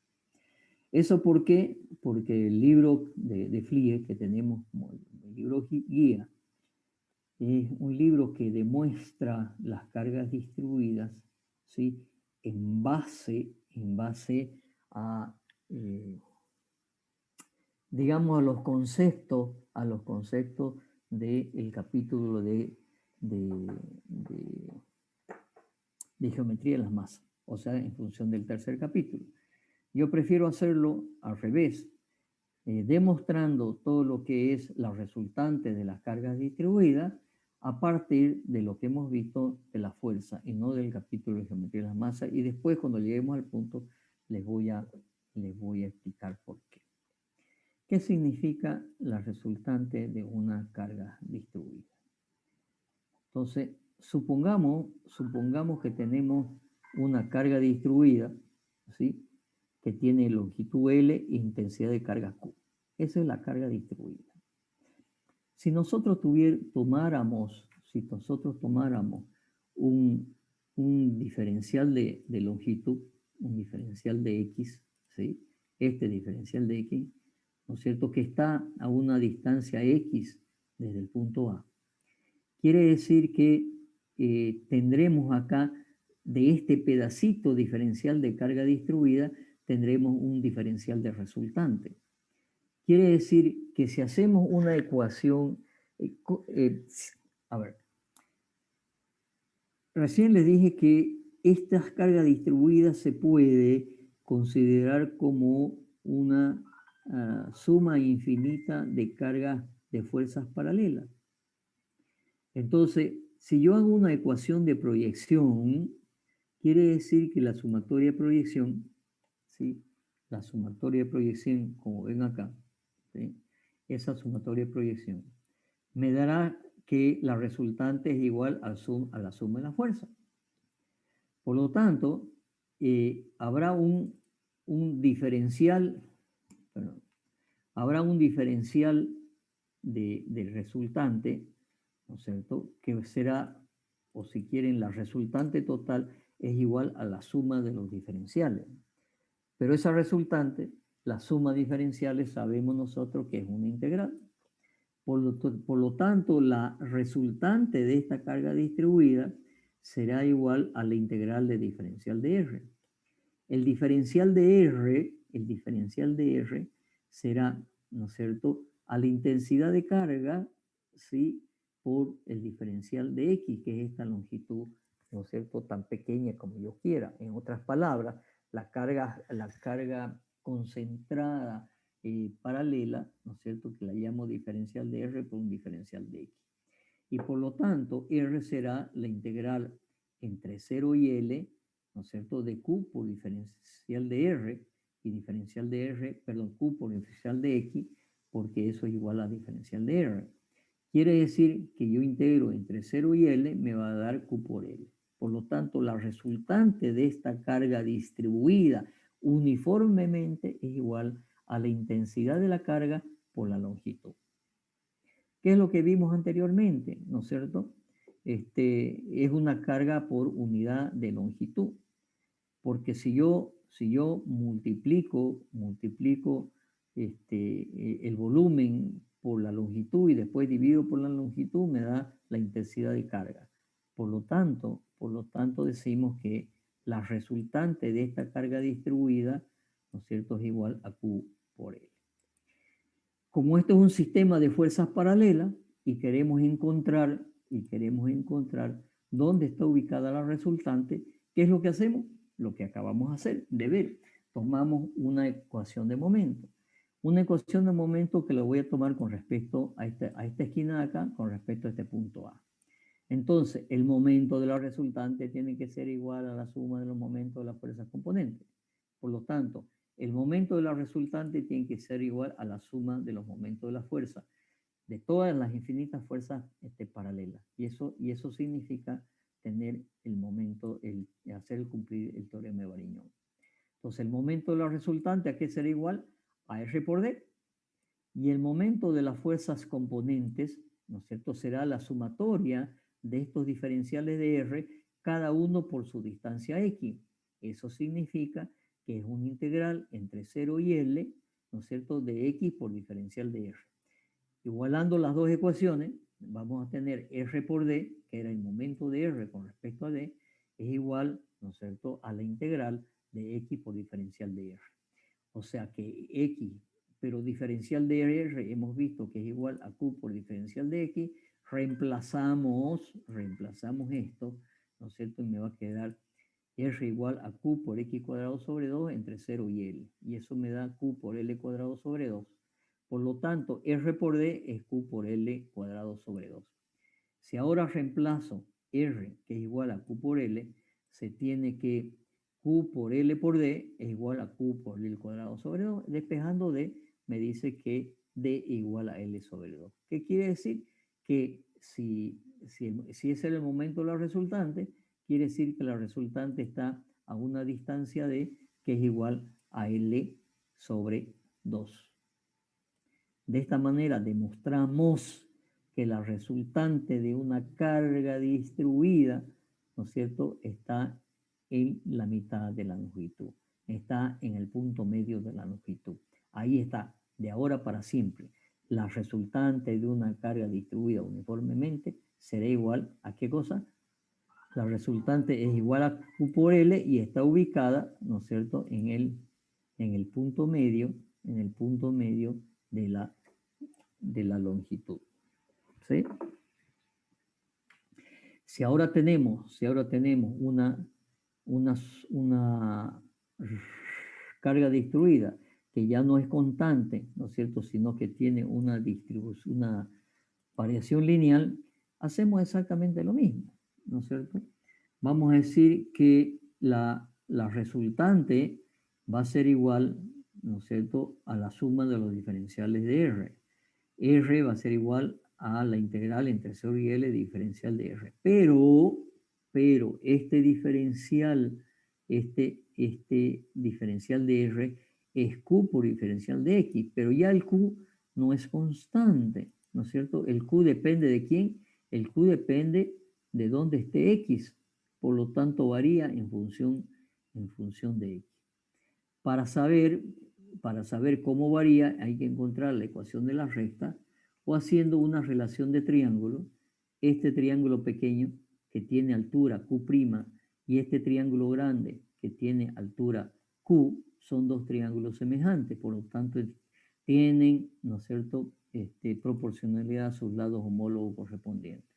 ¿Eso por qué? Porque el libro de Flieh, que tenemos como el libro guía, es un libro que demuestra las cargas distribuidas, ¿sí?, en base a, digamos, a los conceptos del capítulo de de geometría de las masas, o sea, en función del tercer capítulo. Yo prefiero hacerlo al revés, demostrando todo lo que es la resultante de las cargas distribuidas a partir de lo que hemos visto de la fuerza y no del capítulo de geometría de las masas. Y después, cuando lleguemos al punto, les voy a explicar por qué. ¿Qué significa la resultante de una carga distribuida? Entonces, supongamos que tenemos una carga distribuida, ¿sí?, que tiene longitud L e intensidad de carga Q. Esa es la carga distribuida. Si nosotros tomáramos un diferencial de longitud, un diferencial de X, ¿sí?, este diferencial de X, ¿no es cierto?, que está a una distancia X desde el punto A. Quiere decir que tendremos acá, de este pedacito diferencial de carga distribuida, tendremos un diferencial de resultante. Quiere decir que si hacemos una ecuación, a ver, recién les dije que esta carga distribuida se puede considerar como una suma infinita de cargas de fuerzas paralelas. Entonces, si yo hago una ecuación de proyección, quiere decir que la sumatoria de proyección, ¿sí?, la sumatoria de proyección, como ven acá, ¿sí?, esa sumatoria de proyección me dará que la resultante es igual a la suma de la fuerza. Por lo tanto, habrá un diferencial, perdón, habrá un diferencial del resultante, ¿no es cierto?, que será, o si quieren, la resultante total es igual a la suma de los diferenciales. Pero esa resultante, la suma de diferenciales, sabemos nosotros que es una integral. Por lo tanto, la resultante de esta carga distribuida será igual a la integral de diferencial de R. El diferencial de R será, ¿no es cierto?, a la intensidad de carga, ¿sí?, por el diferencial de X, que es esta longitud, ¿no es cierto?, tan pequeña como yo quiera. En otras palabras, la carga concentrada paralela, ¿no es cierto?, que la llamo diferencial de R por un diferencial de X. Y por lo tanto, R será la integral entre 0 y L, ¿no es cierto?, de Q por diferencial de R, y diferencial de R, perdón, Q por diferencial de X, porque eso es igual a diferencial de R. Quiere decir que yo integro entre 0 y L, me va a dar Q por L. Por lo tanto, la resultante de esta carga distribuida uniformemente es igual a la intensidad de la carga por la longitud. ¿Qué es lo que vimos anteriormente? ¿No es cierto? Es una carga por unidad de longitud. Porque si yo multiplico el volumen por la longitud y después divido por la longitud, me da la intensidad de carga. Por lo tanto decimos que la resultante de esta carga distribuida, ¿no es cierto?, es igual a Q por L. Como esto es un sistema de fuerzas paralelas y queremos encontrar dónde está ubicada la resultante, ¿qué es lo que hacemos? Lo que acabamos de hacer, de ver. Tomamos una ecuación de momento. Una ecuación de momento que la voy a tomar con respecto a esta esquina de acá, con respecto a este punto A. Entonces, el momento de la resultante tiene que ser igual a la suma de los momentos de las fuerzas componentes. Por lo tanto, el momento de la resultante tiene que ser igual a la suma de los momentos de la fuerza, de todas las infinitas fuerzas paralelas. Y eso significa tener el momento, hacer cumplir el teorema de Varignón. Entonces, el momento de la resultante, ¿a qué será igual? A R por D. Y el momento de las fuerzas componentes, ¿no es cierto?, será la sumatoria de estos diferenciales de R, cada uno por su distancia X. Eso significa que es una integral entre 0 y L, ¿no es cierto?, de X por diferencial de R. Igualando las dos ecuaciones, vamos a tener R por D, que era el momento de R con respecto a D, es igual, ¿no es cierto?, a la integral de X por diferencial de R. O sea que X, pero diferencial de R hemos visto que es igual a Q por diferencial de X, reemplazamos esto, ¿no es cierto? Y me va a quedar R igual a Q por X cuadrado sobre 2 entre 0 y L. Y eso me da Q por L cuadrado sobre 2. Por lo tanto, R por D es Q por L cuadrado sobre 2. Si ahora reemplazo R, que es igual a Q por L, se tiene que Q por L por D es igual a Q por L cuadrado sobre 2. Despejando D, me dice que D igual a L sobre 2. ¿Qué quiere decir? Que si ese es el momento de la resultante, quiere decir que la resultante está a una distancia D que es igual a L sobre 2. De esta manera demostramos que la resultante de una carga distribuida, ¿no es cierto?, está en la mitad de la longitud, está en el punto medio de la longitud. Ahí está, de ahora para siempre. La resultante de una carga distribuida uniformemente será igual a ¿qué cosa? La resultante es igual a Q por L y está ubicada, ¿no es cierto?, en el punto medio, de la longitud. ¿Sí? Si ahora tenemos una carga distribuida que ya no es constante, ¿no es cierto?, sino que tiene una distribución, una variación lineal, hacemos exactamente lo mismo, ¿no es cierto? Vamos a decir que la resultante va a ser igual, ¿no es cierto?, a la suma de los diferenciales de R. R va a ser igual a la integral entre 0 y L diferencial de R. Pero este diferencial de R es Q por diferencial de X, pero ya el Q no es constante, ¿no es cierto? El Q depende de quién, el Q depende de dónde esté X, por lo tanto varía en función de X. Para saber cómo varía, hay que encontrar la ecuación de la recta o haciendo una relación de triángulo. Este triángulo pequeño que tiene altura Q' y este triángulo grande que tiene altura Q son dos triángulos semejantes, por lo tanto tienen, ¿no es cierto?, proporcionalidad a sus lados homólogos correspondientes.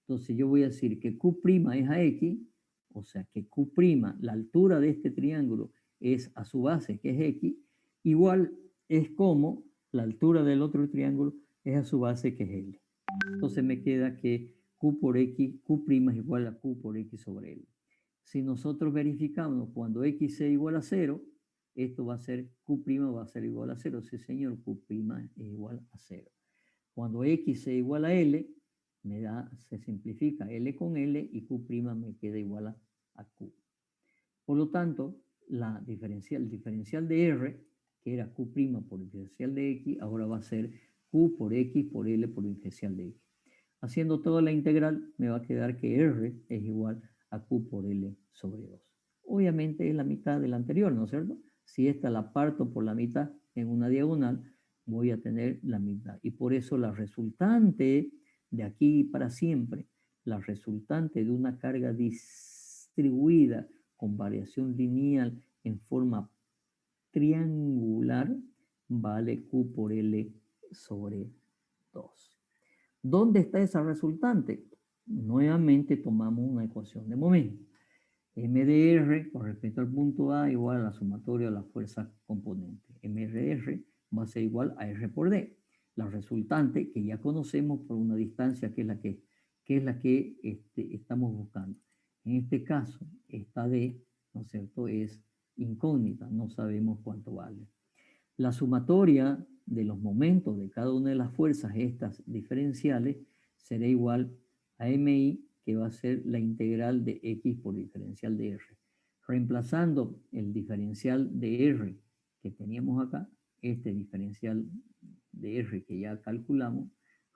Entonces yo voy a decir que Q' es a X, o sea que Q', la altura de este triángulo es a su base, que es X, igual es como la altura del otro triángulo es a su base, que es L. Entonces me queda que Q por X, Q' es igual a Q por X sobre L. Si nosotros verificamos cuando X sea igual a 0, esto va a ser Q' va a ser igual a 0. Sí, señor, Q' es igual a 0. Cuando X sea igual a L, se simplifica L con L y Q' me queda igual a Q. Por lo tanto, el diferencial de R, que era Q' por el diferencial de X, ahora va a ser Q por X por L por el diferencial de X. Haciendo toda la integral, me va a quedar que R es igual a Q por L sobre 2. Obviamente es la mitad de la anterior, ¿no es cierto? Si esta la parto por la mitad en una diagonal, voy a tener la mitad. Y por eso la resultante de aquí para siempre, la resultante de una carga distribuida con variación lineal en forma triangular, vale Q por L sobre 2. ¿Dónde está esa resultante? Nuevamente tomamos una ecuación de momento. M de R con respecto al punto A igual a la sumatoria de las fuerzas componentes. M de R va a ser igual a R por D. La resultante que ya conocemos por una distancia que es la que estamos buscando. En este caso, esta D, ¿no es cierto?, es incógnita, no sabemos cuánto vale. La sumatoria de los momentos de cada una de las fuerzas, estas diferenciales, será igual a MI, que va a ser la integral de X por diferencial de R. Reemplazando el diferencial de R que teníamos acá, este diferencial de R que ya calculamos,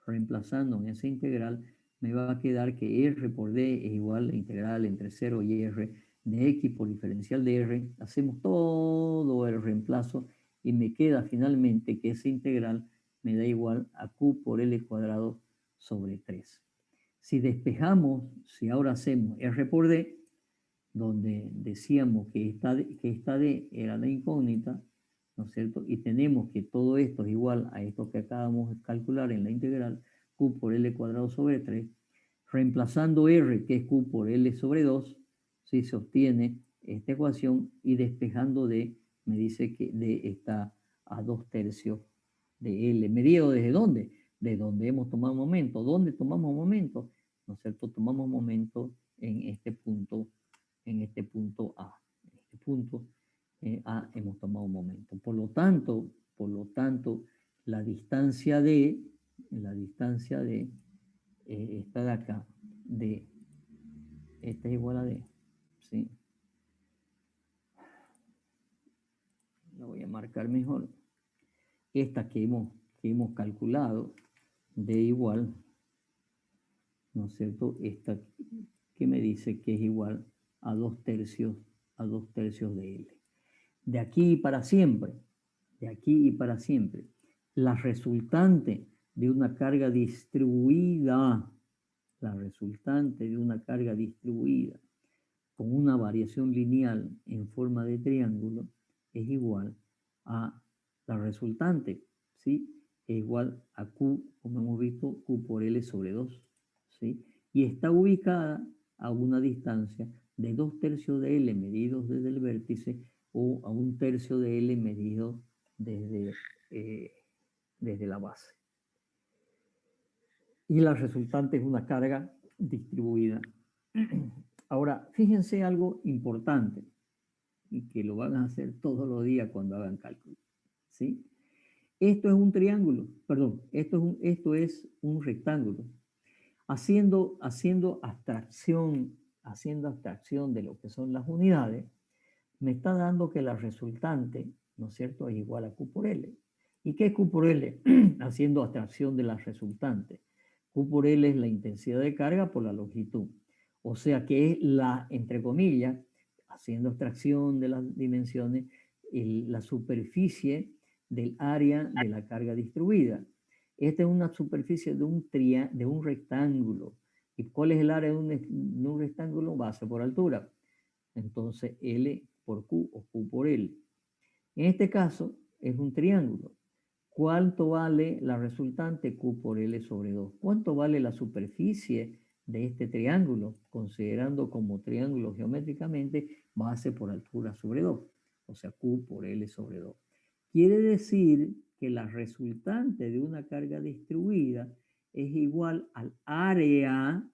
reemplazando en esa integral, me va a quedar que R por D es igual a la integral entre 0 y R de X por diferencial de R. Hacemos todo el reemplazo y me queda finalmente que esa integral me da igual a Q por L cuadrado sobre 3. Si despejamos, si ahora hacemos R por D, donde decíamos que esta D era la incógnita, ¿no es cierto? Y tenemos que todo esto es igual a esto que acabamos de calcular en la integral, Q por L cuadrado sobre 3. Reemplazando R, que es Q por L sobre 2, ¿sí? Se obtiene esta ecuación y despejando D, me dice que D está a 2/3 de L. ¿Medido desde dónde? De donde hemos tomado momento. ¿Dónde tomamos momento? ¿No es cierto? Tomamos momento en este punto A. En este punto A hemos tomado un momento. Por lo tanto, la distancia D, esta de acá, esta es igual a D, ¿sí? La voy a marcar mejor. Esta que hemos calculado, D igual, ¿no es cierto? Esta que me dice que es igual a 2/3 de L. De aquí y para siempre, la resultante de una carga distribuida, con una variación lineal en forma de triángulo es igual a la resultante, ¿sí? Es igual a Q, como hemos visto, Q por L sobre 2, ¿sí? Y está ubicada a una distancia de 2/3 de L medidos desde el vértice o a 1/3 de L medido desde la base. Y la resultante es una carga distribuida. Ahora, fíjense algo importante y que lo van a hacer todos los días cuando hagan cálculo, ¿sí? Esto es un triángulo, perdón, esto es un rectángulo. Haciendo abstracción de lo que son las unidades, me está dando que la resultante, ¿no es cierto?, es igual a Q por L. ¿Y qué es Q por L? Haciendo abstracción de la resultante. Q por L es la intensidad de carga por la longitud. O sea que es entre comillas, haciendo abstracción de las dimensiones, la superficie del área de la carga distribuida. Esta es una superficie de un rectángulo. ¿Y cuál es el área de un rectángulo? Base por altura. Entonces, L por Q o Q por L. En este caso, es un triángulo. ¿Cuánto vale la resultante? Q por L sobre 2. ¿Cuánto vale la superficie de este triángulo? Considerando como triángulo geométricamente base por altura sobre 2. O sea, Q por L sobre 2. Quiere decir que la resultante de una carga distribuida es igual al área,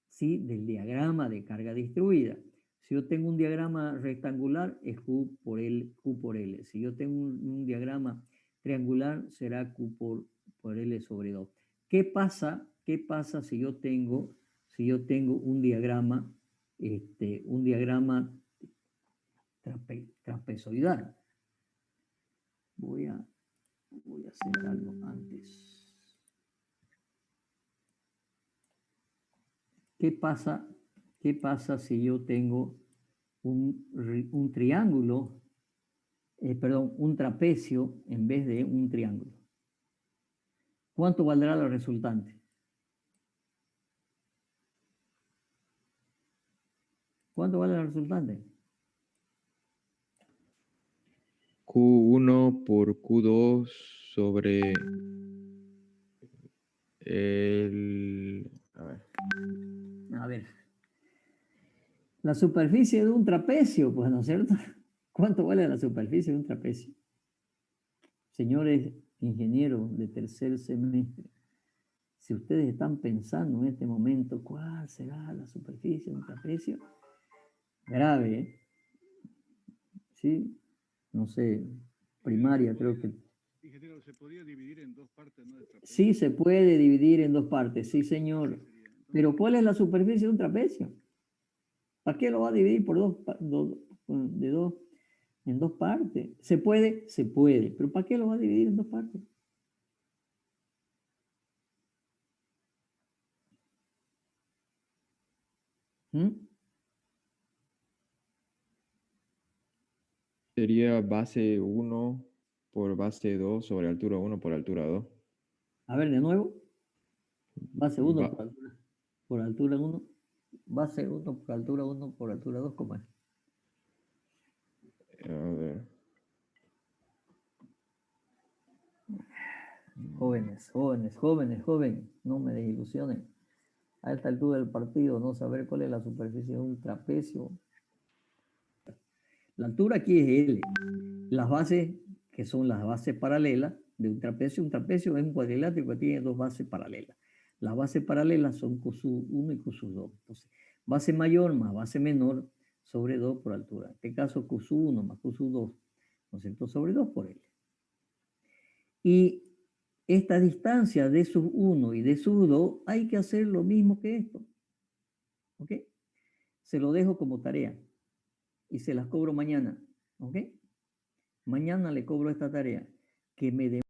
¿sí?, del diagrama de carga distribuida. Si yo tengo un diagrama rectangular, es Q por L. Si yo tengo un diagrama triangular, será Q por L sobre 2. ¿Qué pasa si yo tengo un diagrama trapezoidal? Voy a hacer algo antes. ¿Qué pasa si yo tengo un triángulo, un trapecio en vez de un triángulo? ¿Cuánto valdrá la resultante? ¿Cuánto vale la resultante? Q1 por Q2 sobre el... A ver. La superficie de un trapecio, pues, ¿no es cierto? ¿Cuánto vale la superficie de un trapecio? Señores ingenieros de tercer semestre, si ustedes están pensando en este momento, ¿cuál será la superficie de un trapecio? Grave, ¿eh? ¿Sí? No sé, primaria creo que... Ingeniero, ¿se podía dividir en dos partes, no? Sí, se puede dividir en dos partes, sí, señor. Pero ¿cuál es la superficie de un trapecio? ¿Para qué lo va a dividir en dos partes? ¿Se puede? Se puede. ¿Pero para qué lo va a dividir en dos partes? ¿Mm? Sería base 1 por base 2 sobre altura 1 por altura 2. A ver, de nuevo. Base 1 Va- por altura 1. Base 1 por altura 1 por altura 2, ¿cómo es? a ver. Jóvenes, jóvenes, jóvenes, joven, no me desilusionen. A esta altura del partido, no saber cuál es la superficie de un trapecio. La altura aquí es L. Las bases, que son las bases paralelas de un trapecio es un cuadrilátero que tiene dos bases paralelas. Las bases paralelas son cosud 1 y cosud 2. Entonces, base mayor más base menor sobre 2 por altura. En este caso, cosud 1 más cosud 2, ¿no es cierto? Sobre 2 por L. Y esta distancia de sub 1 y de sub 2 hay que hacer lo mismo que esto. ¿Ok? Se lo dejo como tarea y se las cobro mañana. ¿Ok? Mañana le cobro esta tarea. Que me